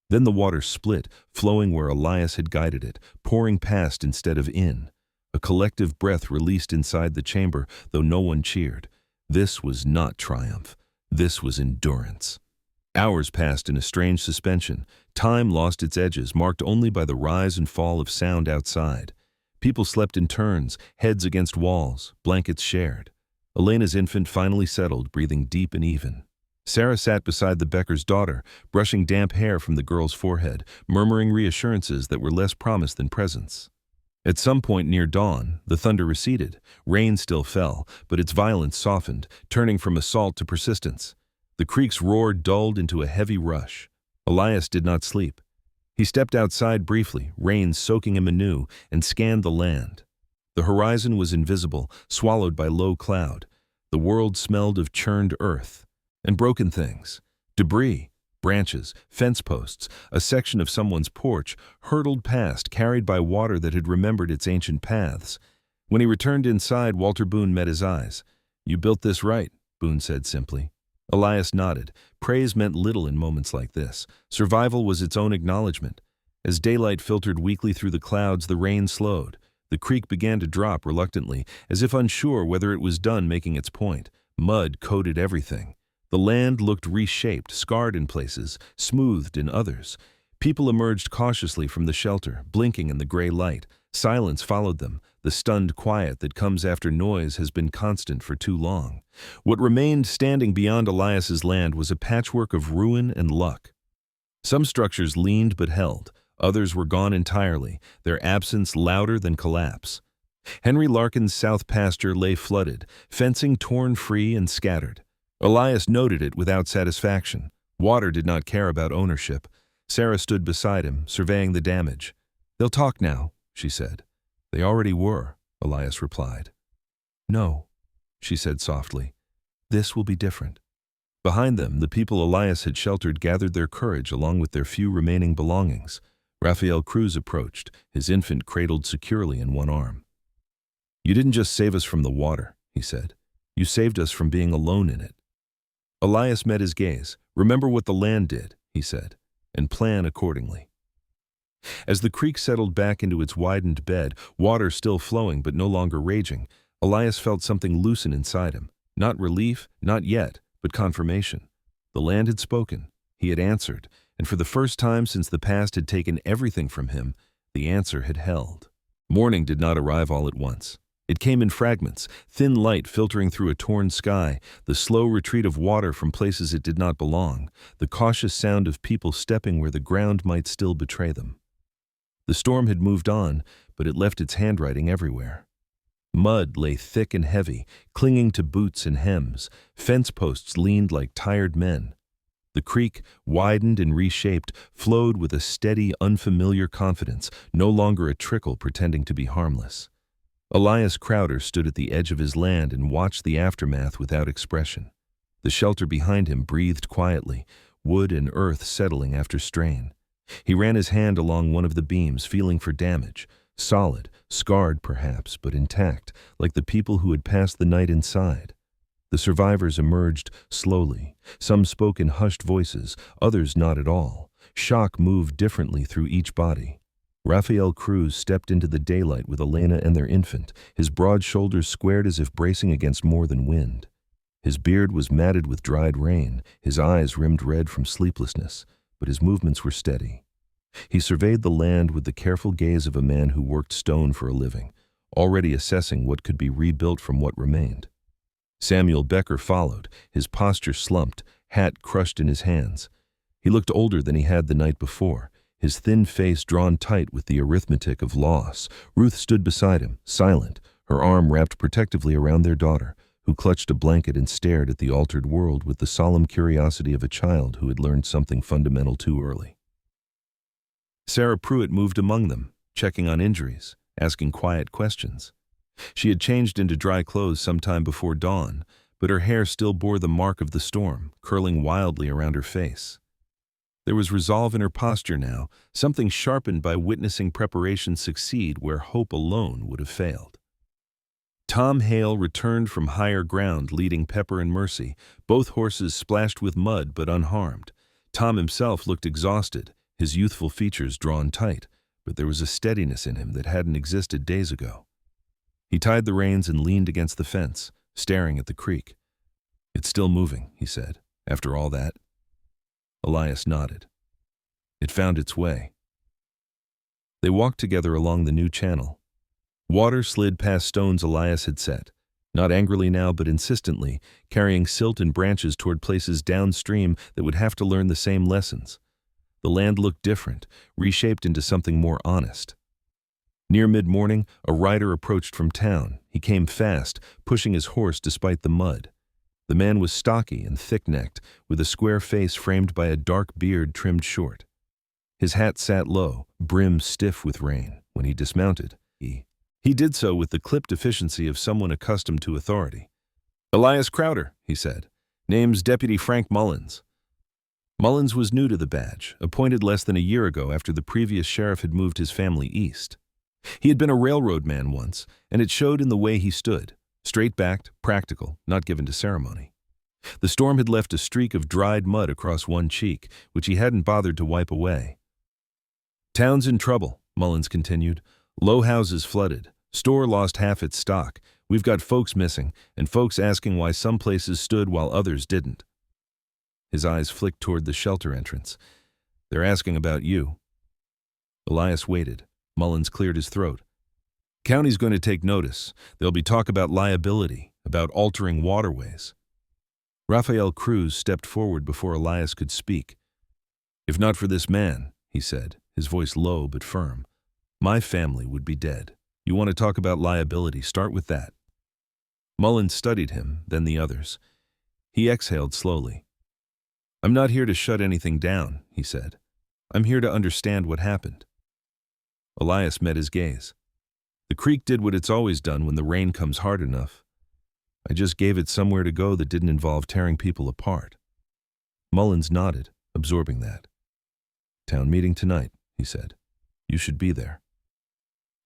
Then the water split, flowing where Elias had guided it, pouring past instead of in. A collective breath released inside the chamber, though no one cheered. This was not triumph. This was endurance. Hours passed in a strange suspension. Time lost its edges, marked only by the rise and fall of sound outside. People slept in turns, heads against walls, blankets shared. Elena's infant finally settled, breathing deep and even. Sarah sat beside the Becker's daughter, brushing damp hair from the girl's forehead, murmuring reassurances that were less promise than presence. At some point near dawn, the thunder receded. Rain still fell, but its violence softened, turning from assault to persistence. The creek's roar dulled into a heavy rush. Elias did not sleep. He stepped outside briefly, rain soaking him anew, and scanned the land. The horizon was invisible, swallowed by low cloud. The world smelled of churned earth and broken things, debris, branches, fence posts, a section of someone's porch, hurtled past, carried by water that had remembered its ancient paths. When he returned inside, Walter Boone met his eyes. "You built this right," Boone said simply. Elias nodded. Praise meant little in moments like this. Survival was its own acknowledgement. As daylight filtered weakly through the clouds, the rain slowed. The creek began to drop reluctantly, as if unsure whether it was done making its point. Mud coated everything. The land looked reshaped, scarred in places, smoothed in others. People emerged cautiously from the shelter, blinking in the gray light. Silence followed them. The stunned quiet that comes after noise has been constant for too long. What remained standing beyond Elias's land was a patchwork of ruin and luck. Some structures leaned but held. Others were gone entirely, their absence louder than collapse. Henry Larkin's south pasture lay flooded, fencing torn free and scattered. Elias noted it without satisfaction. Water did not care about ownership. Sarah stood beside him, surveying the damage. "They'll talk now," she said. "They already were," Elias replied. "No," she said softly. "This will be different." Behind them, the people Elias had sheltered gathered their courage along with their few remaining belongings. Raphael Cruz approached, his infant cradled securely in one arm. "You didn't just save us from the water," he said. "You saved us from being alone in it." Elias met his gaze. "Remember what the land did," he said, "and plan accordingly." As the creek settled back into its widened bed, water still flowing but no longer raging, Elias felt something loosen inside him. Not relief, not yet, but confirmation. The land had spoken. He had answered, and for the first time since the past had taken everything from him, the answer had held. Morning did not arrive all at once. It came in fragments, thin light filtering through a torn sky, the slow retreat of water from places it did not belong, the cautious sound of people stepping where the ground might still betray them. The storm had moved on, but it left its handwriting everywhere. Mud lay thick and heavy, clinging to boots and hems. Fence posts leaned like tired men. The creek, widened and reshaped, flowed with a steady, unfamiliar confidence, no longer a trickle pretending to be harmless. Elias Crowder stood at the edge of his land and watched the aftermath without expression. The shelter behind him breathed quietly, wood and earth settling after strain. He ran his hand along one of the beams, feeling for damage. Solid, scarred perhaps, but intact, like the people who had passed the night inside. The survivors emerged slowly. Some spoke in hushed voices, others not at all. Shock moved differently through each body. Raphael Cruz stepped into the daylight with Elena and their infant, his broad shoulders squared as if bracing against more than wind. His beard was matted with dried rain, his eyes rimmed red from sleeplessness, but his movements were steady. He surveyed the land with the careful gaze of a man who worked stone for a living, already assessing what could be rebuilt from what remained. Samuel Becker followed, his posture slumped, hat crushed in his hands. He looked older than he had the night before, his thin face drawn tight with the arithmetic of loss. Ruth stood beside him, silent, her arm wrapped protectively around their daughter, who clutched a blanket and stared at the altered world with the solemn curiosity of a child who had learned something fundamental too early. Sarah Pruitt moved among them, checking on injuries, asking quiet questions. She had changed into dry clothes sometime before dawn, but her hair still bore the mark of the storm, curling wildly around her face. There was resolve in her posture now, something sharpened by witnessing preparation succeed where hope alone would have failed. Tom Hale returned from higher ground leading Pepper and Mercy, both horses splashed with mud but unharmed. Tom himself looked exhausted, his youthful features drawn tight, but there was a steadiness in him that hadn't existed days ago. He tied the reins and leaned against the fence, staring at the creek. "It's still moving," he said, "after all that." Elias nodded. It found its way. They walked together along the new channel. Water slid past stones Elias had set, not angrily now but insistently, carrying silt and branches toward places downstream that would have to learn the same lessons. The land looked different, reshaped into something more honest. Near mid-morning, a rider approached from town. He came fast, pushing his horse despite the mud. The man was stocky and thick-necked, with a square face framed by a dark beard trimmed short. His hat sat low, brim stiff with rain. When he dismounted, he did so with the clipped efficiency of someone accustomed to authority. Elias Crowder, he said. Name's Deputy Frank Mullins. Mullins was new to the badge, appointed less than a year ago after the previous sheriff had moved his family east. He had been a railroad man once, and it showed in the way he stood, straight-backed, practical, not given to ceremony. The storm had left a streak of dried mud across one cheek, which he hadn't bothered to wipe away. Town's in trouble, Mullins continued. Low houses flooded. Store lost half its stock. We've got folks missing, and folks asking why some places stood while others didn't. His eyes flicked toward the shelter entrance. They're asking about you. Elias waited. Mullins cleared his throat. County's going to take notice. There'll be talk about liability, about altering waterways. Rafael Cruz stepped forward before Elias could speak. If not for this man, he said, his voice low but firm, my family would be dead. You want to talk about liability, start with that. Mullins studied him, then the others. He exhaled slowly. I'm not here to shut anything down, he said. I'm here to understand what happened. Elias met his gaze. The creek did what it's always done when the rain comes hard enough. I just gave it somewhere to go that didn't involve tearing people apart. Mullins nodded, absorbing that. Town meeting tonight, he said. You should be there.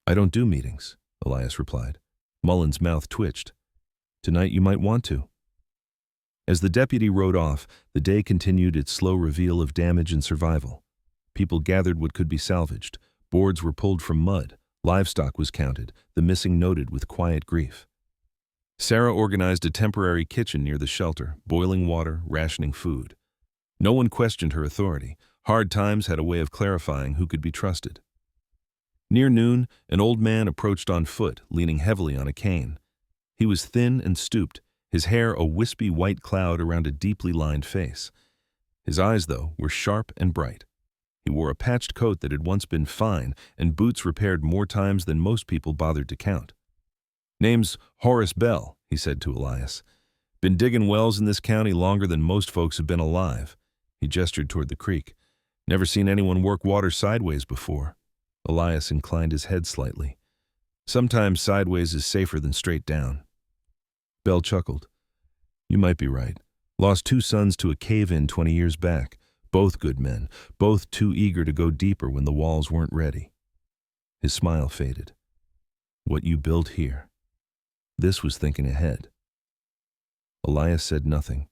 I don't do meetings, Elias replied. Mullins' mouth twitched. Tonight you might want to. As the deputy rode off, the day continued its slow reveal of damage and survival. People gathered what could be salvaged. Boards were pulled from mud. Livestock was counted, the missing noted with quiet grief. Sarah organized a temporary kitchen near the shelter, boiling water, rationing food. No one questioned her authority. Hard times had a way of clarifying who could be trusted. Near noon, an old man approached on foot, leaning heavily on a cane. He was thin and stooped, his hair a wispy white cloud around a deeply lined face. His eyes, though, were sharp and bright. He wore a patched coat that had once been fine and boots repaired more times than most people bothered to count. Name's Horace Bell, he said to Elias. Been digging wells in this county longer than most folks have been alive. He gestured toward the creek. Never seen anyone work water sideways before. Elias inclined his head slightly. Sometimes sideways is safer than straight down. Bell chuckled. You might be right. Lost 2 sons to a cave-in 20 years back. Both good men, both too eager to go deeper when the walls weren't ready. His smile faded. What you built here. This was thinking ahead. Elias said nothing,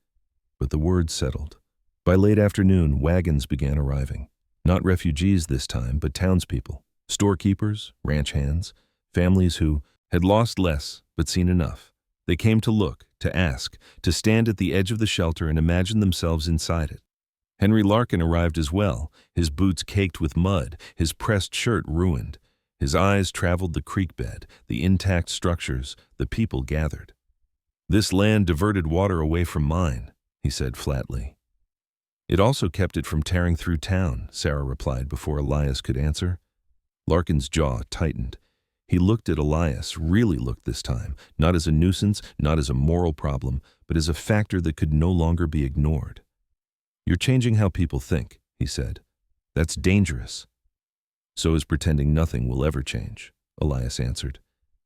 but the words settled. By late afternoon, wagons began arriving. Not refugees this time, but townspeople, storekeepers, ranch hands, families who had lost less but seen enough. They came to look, to ask, to stand at the edge of the shelter and imagine themselves inside it. Henry Larkin arrived as well, his boots caked with mud, his pressed shirt ruined. His eyes traveled the creek bed, the intact structures, the people gathered. This land diverted water away from mine, he said flatly. It also kept it from tearing through town, Sarah replied before Elias could answer. Larkin's jaw tightened. He looked at Elias, really looked this time, not as a nuisance, not as a moral problem, but as a factor that could no longer be ignored. You're changing how people think, he said. That's dangerous. So is pretending nothing will ever change, Elias answered.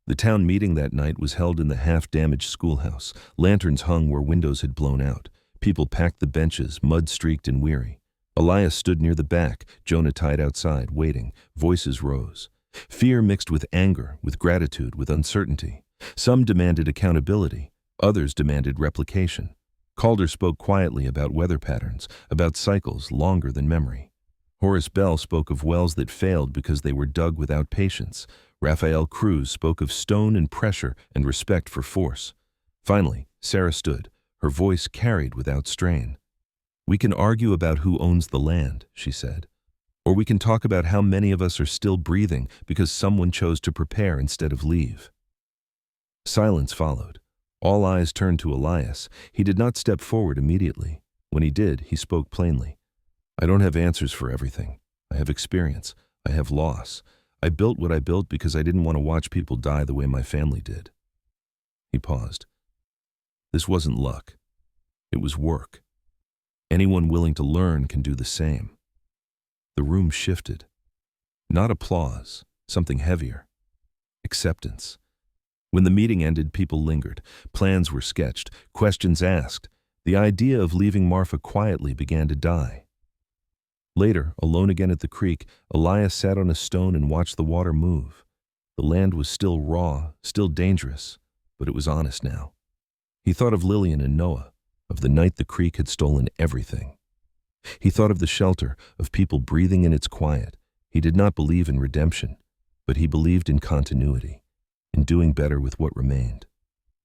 The town meeting that night was held in the half-damaged schoolhouse. Lanterns hung where windows had blown out. People packed the benches, mud-streaked and weary. Elias stood near the back, Jonah tied outside, waiting. Voices rose. Fear mixed with anger, with gratitude, with uncertainty. Some demanded accountability. Others demanded replication. Calder spoke quietly about weather patterns, about cycles longer than memory. Horace Bell spoke of wells that failed because they were dug without patience. Rafael Cruz spoke of stone and pressure and respect for force. Finally, Sarah stood, her voice carried without strain. We can argue about who owns the land, she said. Or we can talk about how many of us are still breathing because someone chose to prepare instead of leave. Silence followed. All eyes turned to Elias. He did not step forward immediately. When he did, he spoke plainly. I don't have answers for everything. I have experience. I have loss. I built what I built because I didn't want to watch people die the way my family did. He paused. This wasn't luck. It was work. Anyone willing to learn can do the same. The room shifted. Not applause, something heavier. Acceptance. When the meeting ended, people lingered. Plans were sketched, questions asked. The idea of leaving Marfa quietly began to die. Later, alone again at the creek, Elias sat on a stone and watched the water move. The land was still raw, still dangerous, but it was honest now. He thought of Lillian and Noah, of the night the creek had stolen everything. He thought of the shelter, of people breathing in its quiet. He did not believe in redemption, but he believed in continuity, in doing better with what remained.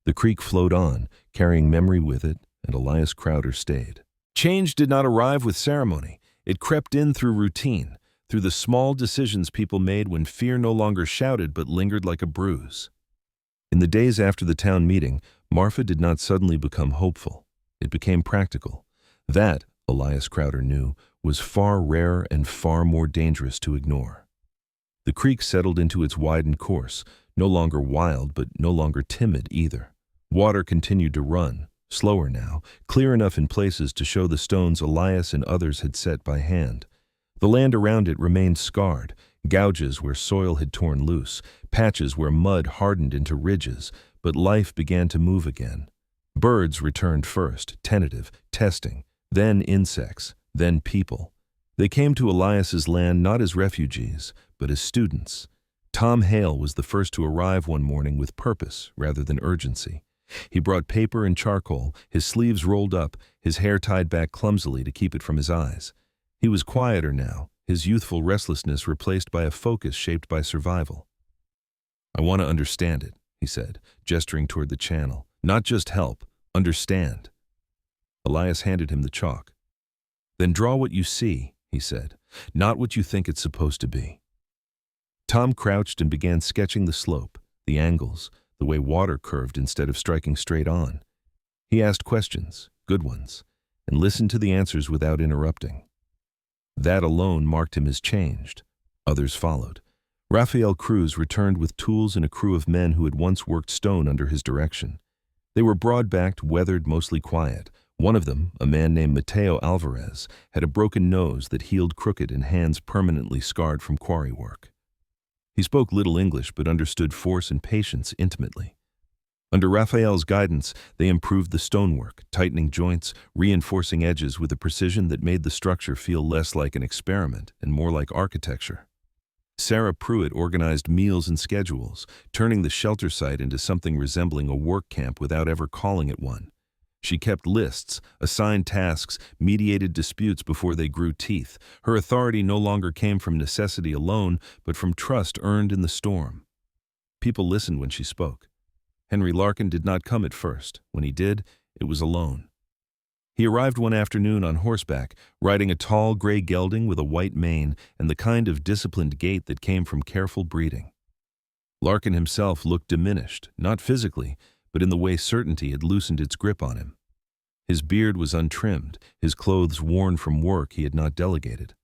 The creek flowed on, carrying memory with it, and Elias Crowder stayed. Change did not arrive with ceremony. It crept in through routine, through the small decisions people made when fear no longer shouted but lingered like a bruise. In the days after the town meeting, Marfa did not suddenly become hopeful. It became practical. That, Elias Crowder knew, was far rarer and far more dangerous to ignore. The creek settled into its widened course, no longer wild but no longer timid either. Water continued to run, slower now, clear enough in places to show the stones Elias and others had set by hand. The land around it remained scarred, gouges where soil had torn loose, patches where mud hardened into ridges, but life began to move again. Birds returned first, tentative, testing, then insects, then people. They came to Elias's land not as refugees, but as students. Tom Hale was the first to arrive one morning with purpose rather than urgency. He brought paper and charcoal, his sleeves rolled up, his hair tied back clumsily to keep it from his eyes. He was quieter now, his youthful restlessness replaced by a focus shaped by survival. "I want to understand it," he said, gesturing toward the channel. "Not just help, understand." Elias handed him the chalk. "Then draw what you see," he said, "not what you think it's supposed to be." Tom crouched and began sketching the slope, the angles, the way water curved instead of striking straight on. He asked questions, good ones, and listened to the answers without interrupting. That alone marked him as changed. Others followed. Rafael Cruz returned with tools and a crew of men who had once worked stone under his direction. They were broad-backed, weathered, mostly quiet. One of them, a man named Mateo Alvarez, had a broken nose that healed crooked and hands permanently scarred from quarry work. He spoke little English but understood force and patience intimately. Under Rafael's guidance, they improved the stonework, tightening joints, reinforcing edges with a precision that made the structure feel less like an experiment and more like architecture. Sarah Pruitt organized meals and schedules, turning the shelter site into something resembling a work camp without ever calling it one. She kept lists, assigned tasks, mediated disputes before they grew teeth. Her authority no longer came from necessity alone, but from trust earned in the storm. People listened when she spoke. Henry Larkin did not come at first. When he did, it was alone. He arrived one afternoon on horseback, riding a tall gray gelding with a white mane and the kind of disciplined gait that came from careful breeding. Larkin himself looked diminished, not physically, but in the way certainty had loosened its grip on him. His beard was untrimmed, his clothes worn from work he had not delegated.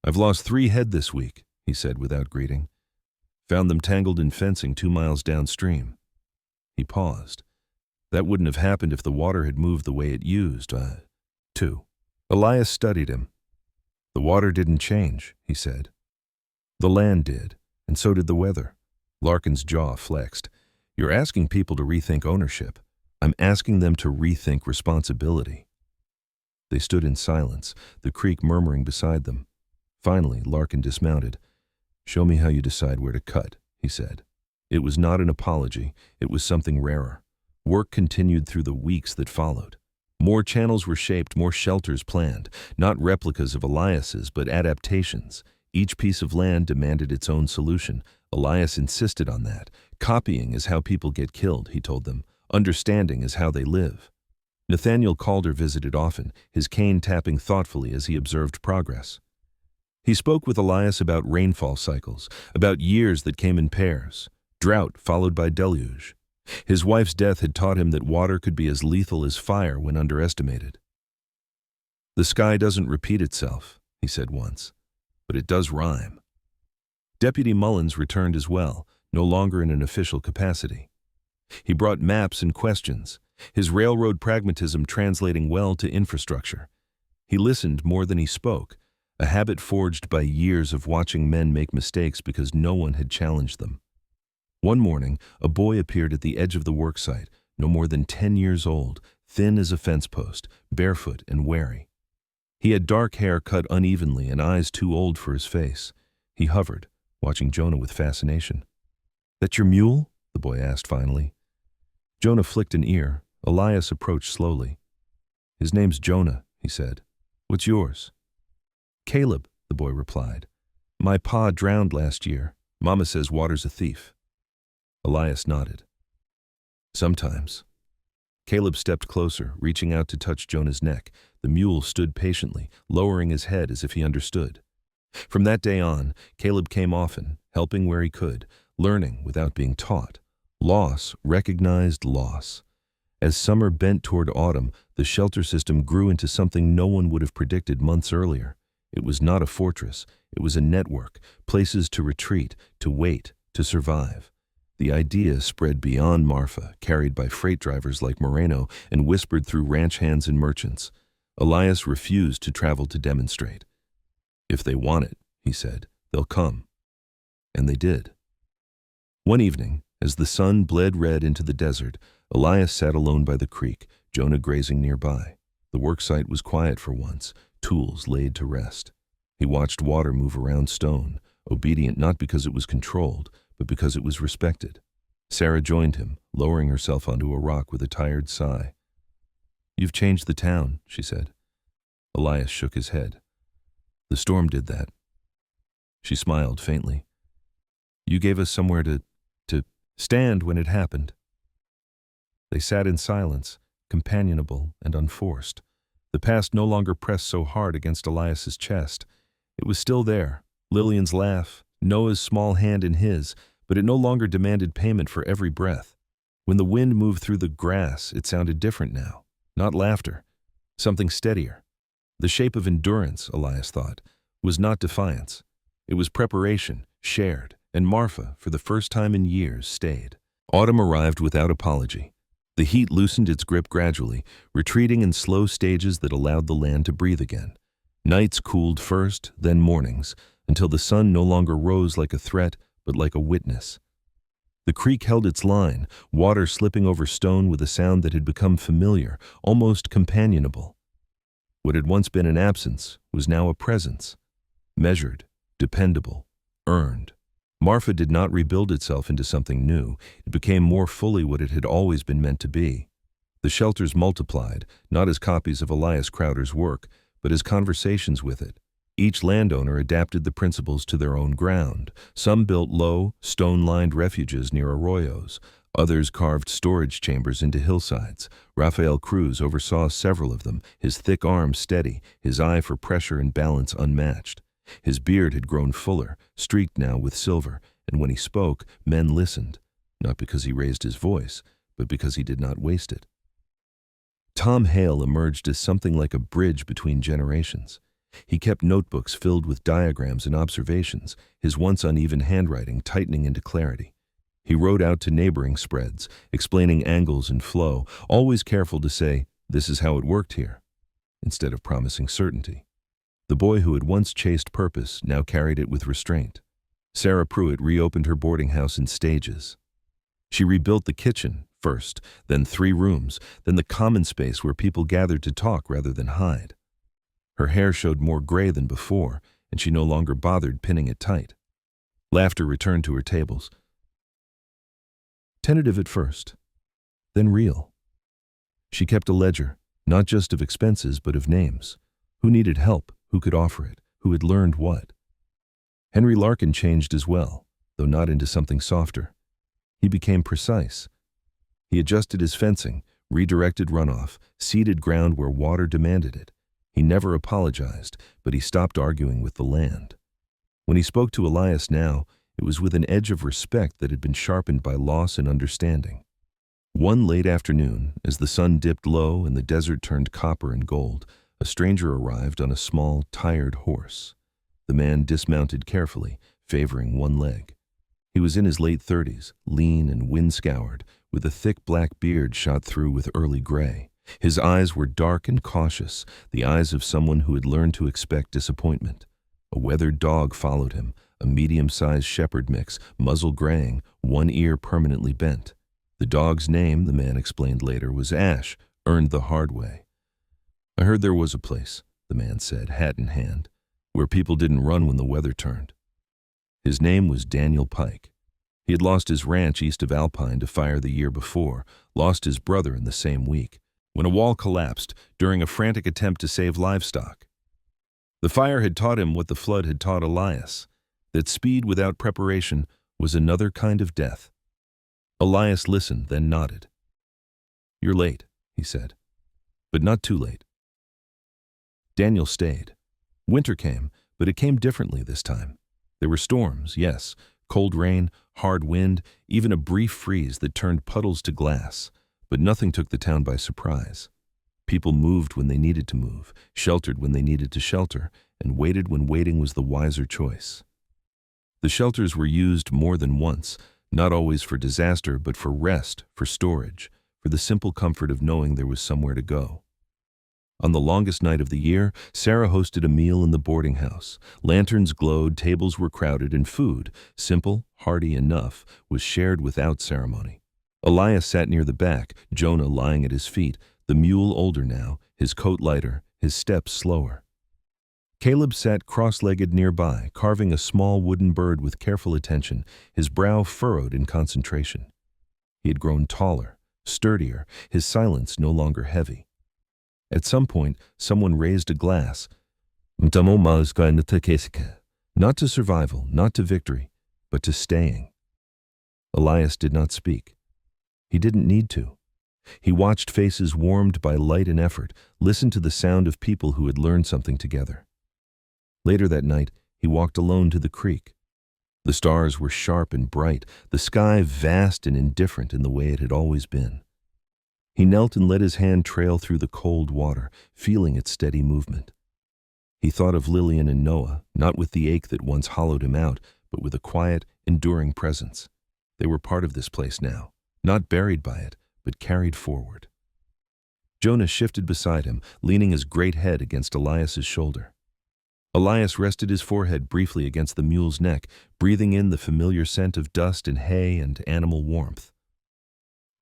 "I've lost 3 head this week," he said without greeting. "Found them tangled in fencing 2 miles downstream." He paused. That wouldn't have happened if the water had moved the way it used, too. Elias studied him. "The water didn't change," he said. "The land did, and so did the weather." Larkin's jaw flexed. "You're asking people to rethink ownership. I'm asking them to rethink responsibility." They stood in silence, the creek murmuring beside them. Finally, Larkin dismounted. "Show me how you decide where to cut," he said. It was not an apology, it was something rarer. Work continued through the weeks that followed. More channels were shaped, more shelters planned, not replicas of Elias's, but adaptations. Each piece of land demanded its own solution. Elias insisted on that. "Copying is how people get killed," he told them. "Understanding is how they live." Nathaniel Calder visited often, his cane tapping thoughtfully as he observed progress. He spoke with Elias about rainfall cycles, about years that came in pairs, drought followed by deluge. His wife's death had taught him that water could be as lethal as fire when underestimated. "The sky doesn't repeat itself," he said once, "but it does rhyme." Deputy Mullins returned as well, no longer in an official capacity. He brought maps and questions, his railroad pragmatism translating well to infrastructure. He listened more than he spoke, a habit forged by years of watching men make mistakes because no one had challenged them. One morning, a boy appeared at the edge of the worksite, no more than 10 years old, thin as a fence post, barefoot and wary. He had dark hair cut unevenly and eyes too old for his face. He hovered, watching Jonah with fascination. "That your mule?" the boy asked finally. Jonah flicked an ear. Elias approached slowly. "His name's Jonah," he said. "What's yours?" "Caleb," the boy replied. "My pa drowned last year. Mama says water's a thief." Elias nodded. "Sometimes." Caleb stepped closer, reaching out to touch Jonah's neck. The mule stood patiently, lowering his head as if he understood. From that day on, Caleb came often, helping where he could, learning without being taught. Loss recognized loss. As summer bent toward autumn, the shelter system grew into something no one would have predicted months earlier. It was not a fortress. It was a network, places to retreat, to wait, to survive. The idea spread beyond Marfa, carried by freight drivers like Moreno and whispered through ranch hands and merchants. Elias refused to travel to demonstrate. "If they want it," he said, "they'll come." And they did. One evening, as the sun bled red into the desert, Elias sat alone by the creek, Jonah grazing nearby. The worksite was quiet for once, tools laid to rest. He watched water move around stone, obedient not because it was controlled, but because it was respected. Sarah joined him, lowering herself onto a rock with a tired sigh. "You've changed the town," she said. Elias shook his head. "The storm did that." She smiled faintly. "You gave us somewhere to stand when it happened." They sat in silence, companionable and unforced. The past no longer pressed so hard against Elias's chest. It was still there, Lillian's laugh, Noah's small hand in his, but it no longer demanded payment for every breath. When the wind moved through the grass, it sounded different now. Not laughter, something steadier. The shape of endurance, Elias thought, was not defiance. It was preparation, shared, and Marfa, for the first time in years, stayed. Autumn arrived without apology. The heat loosened its grip gradually, retreating in slow stages that allowed the land to breathe again. Nights cooled first, then mornings, until the sun no longer rose like a threat, but like a witness. The creek held its line, water slipping over stone with a sound that had become familiar, almost companionable. What had once been an absence was now a presence. Measured, dependable, earned. Marfa did not rebuild itself into something new. It became more fully what it had always been meant to be. The shelters multiplied, not as copies of Elias Crowder's work, but as conversations with it. Each landowner adapted the principles to their own ground. Some built low, stone-lined refuges near arroyos. Others carved storage chambers into hillsides. Rafael Cruz oversaw several of them, his thick arm steady, his eye for pressure and balance unmatched. His beard had grown fuller, streaked now with silver, and when he spoke, men listened, not because he raised his voice, but because he did not waste it. Tom Hale emerged as something like a bridge between generations. He kept notebooks filled with diagrams and observations, his once uneven handwriting tightening into clarity. He wrote out to neighboring spreads, explaining angles and flow, always careful to say, "This is how it worked here," instead of promising certainty. The boy who had once chased purpose now carried it with restraint. Sarah Pruitt reopened her boarding house in stages. She rebuilt the kitchen first, then 3 rooms, then the common space where people gathered to talk rather than hide. Her hair showed more gray than before, and she no longer bothered pinning it tight. Laughter returned to her tables. Tentative at first, then real. She kept a ledger, not just of expenses but of names. Who needed help, who could offer it, who had learned what. Henry Larkin changed as well, though not into something softer. He became precise. He adjusted his fencing, redirected runoff, seeded ground where water demanded it. He never apologized, but he stopped arguing with the land. When he spoke to Elias now, it was with an edge of respect that had been sharpened by loss and understanding. One late afternoon, as the sun dipped low and the desert turned copper and gold, a stranger arrived on a small, tired horse. The man dismounted carefully, favoring one leg. He was in his late 30s, lean and wind-scoured, with a thick black beard shot through with early gray. His eyes were dark and cautious, the eyes of someone who had learned to expect disappointment. A weathered dog followed him, a medium-sized shepherd mix, muzzle graying, one ear permanently bent. The dog's name, the man explained later, was Ash, earned the hard way. I heard there was a place, the man said, hat in hand, where people didn't run when the weather turned. His name was Daniel Pike. He had lost his ranch east of Alpine to fire the year before, lost his brother in the same week, when a wall collapsed during a frantic attempt to save livestock. The fire had taught him what the flood had taught Elias, that speed without preparation was another kind of death. Elias listened, then nodded. "You're late," he said, "but not too late." Daniel stayed. Winter came, but it came differently this time. There were storms, yes, cold rain, hard wind, even a brief freeze that turned puddles to glass, but nothing took the town by surprise. People moved when they needed to move, sheltered when they needed to shelter, and waited when waiting was the wiser choice. The shelters were used more than once, not always for disaster, but for rest, for storage, for the simple comfort of knowing there was somewhere to go. On the longest night of the year, Sarah hosted a meal in the boarding house. Lanterns glowed, tables were crowded, and food, simple, hearty enough, was shared without ceremony. Elias sat near the back, Jonah lying at his feet, the mule older now, his coat lighter, his steps slower. Caleb sat cross-legged nearby, carving a small wooden bird with careful attention, his brow furrowed in concentration. He had grown taller, sturdier, his silence no longer heavy. At some point, someone raised a glass. Not to survival, not to victory, but to staying. Elias did not speak. He didn't need to. He watched faces warmed by light and effort, listened to the sound of people who had learned something together. Later that night, he walked alone to the creek. The stars were sharp and bright, the sky vast and indifferent in the way it had always been. He knelt and let his hand trail through the cold water, feeling its steady movement. He thought of Lillian and Noah, not with the ache that once hollowed him out, but with a quiet, enduring presence. They were part of this place now, not buried by it, but carried forward. Jonah shifted beside him, leaning his great head against Elias's shoulder. Elias rested his forehead briefly against the mule's neck, breathing in the familiar scent of dust and hay and animal warmth.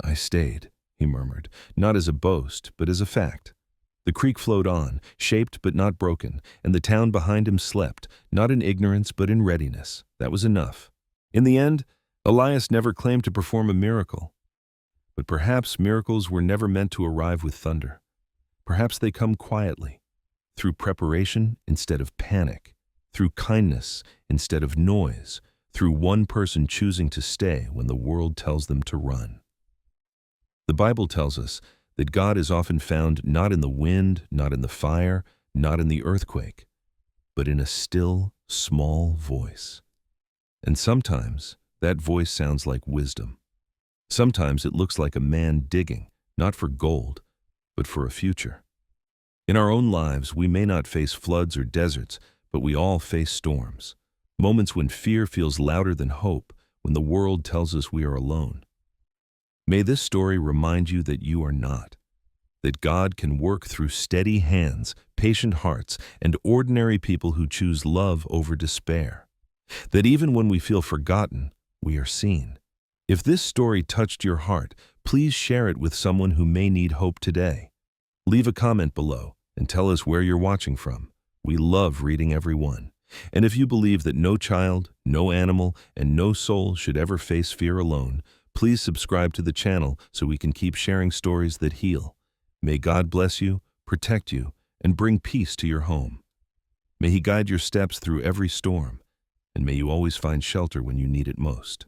"I stayed," he murmured, not as a boast, but as a fact. The creek flowed on, shaped but not broken, and the town behind him slept, not in ignorance but in readiness. That was enough. In the end, Elias never claimed to perform a miracle. But perhaps miracles were never meant to arrive with thunder. Perhaps they come quietly, through preparation instead of panic, through kindness instead of noise, through one person choosing to stay when the world tells them to run. The Bible tells us that God is often found not in the wind, not in the fire, not in the earthquake, but in a still, small voice. And sometimes that voice sounds like wisdom. Sometimes it looks like a man digging, not for gold, but for a future. In our own lives, we may not face floods or deserts, but we all face storms. Moments when fear feels louder than hope, when the world tells us we are alone. May this story remind you that you are not, that God can work through steady hands, patient hearts, and ordinary people who choose love over despair. That even when we feel forgotten, we are seen. If this story touched your heart, please share it with someone who may need hope today. Leave a comment below and tell us where you're watching from. We love reading every one. And if you believe that no child, no animal, and no soul should ever face fear alone, please subscribe to the channel so we can keep sharing stories that heal. May God bless you, protect you, and bring peace to your home. May He guide your steps through every storm, and may you always find shelter when you need it most.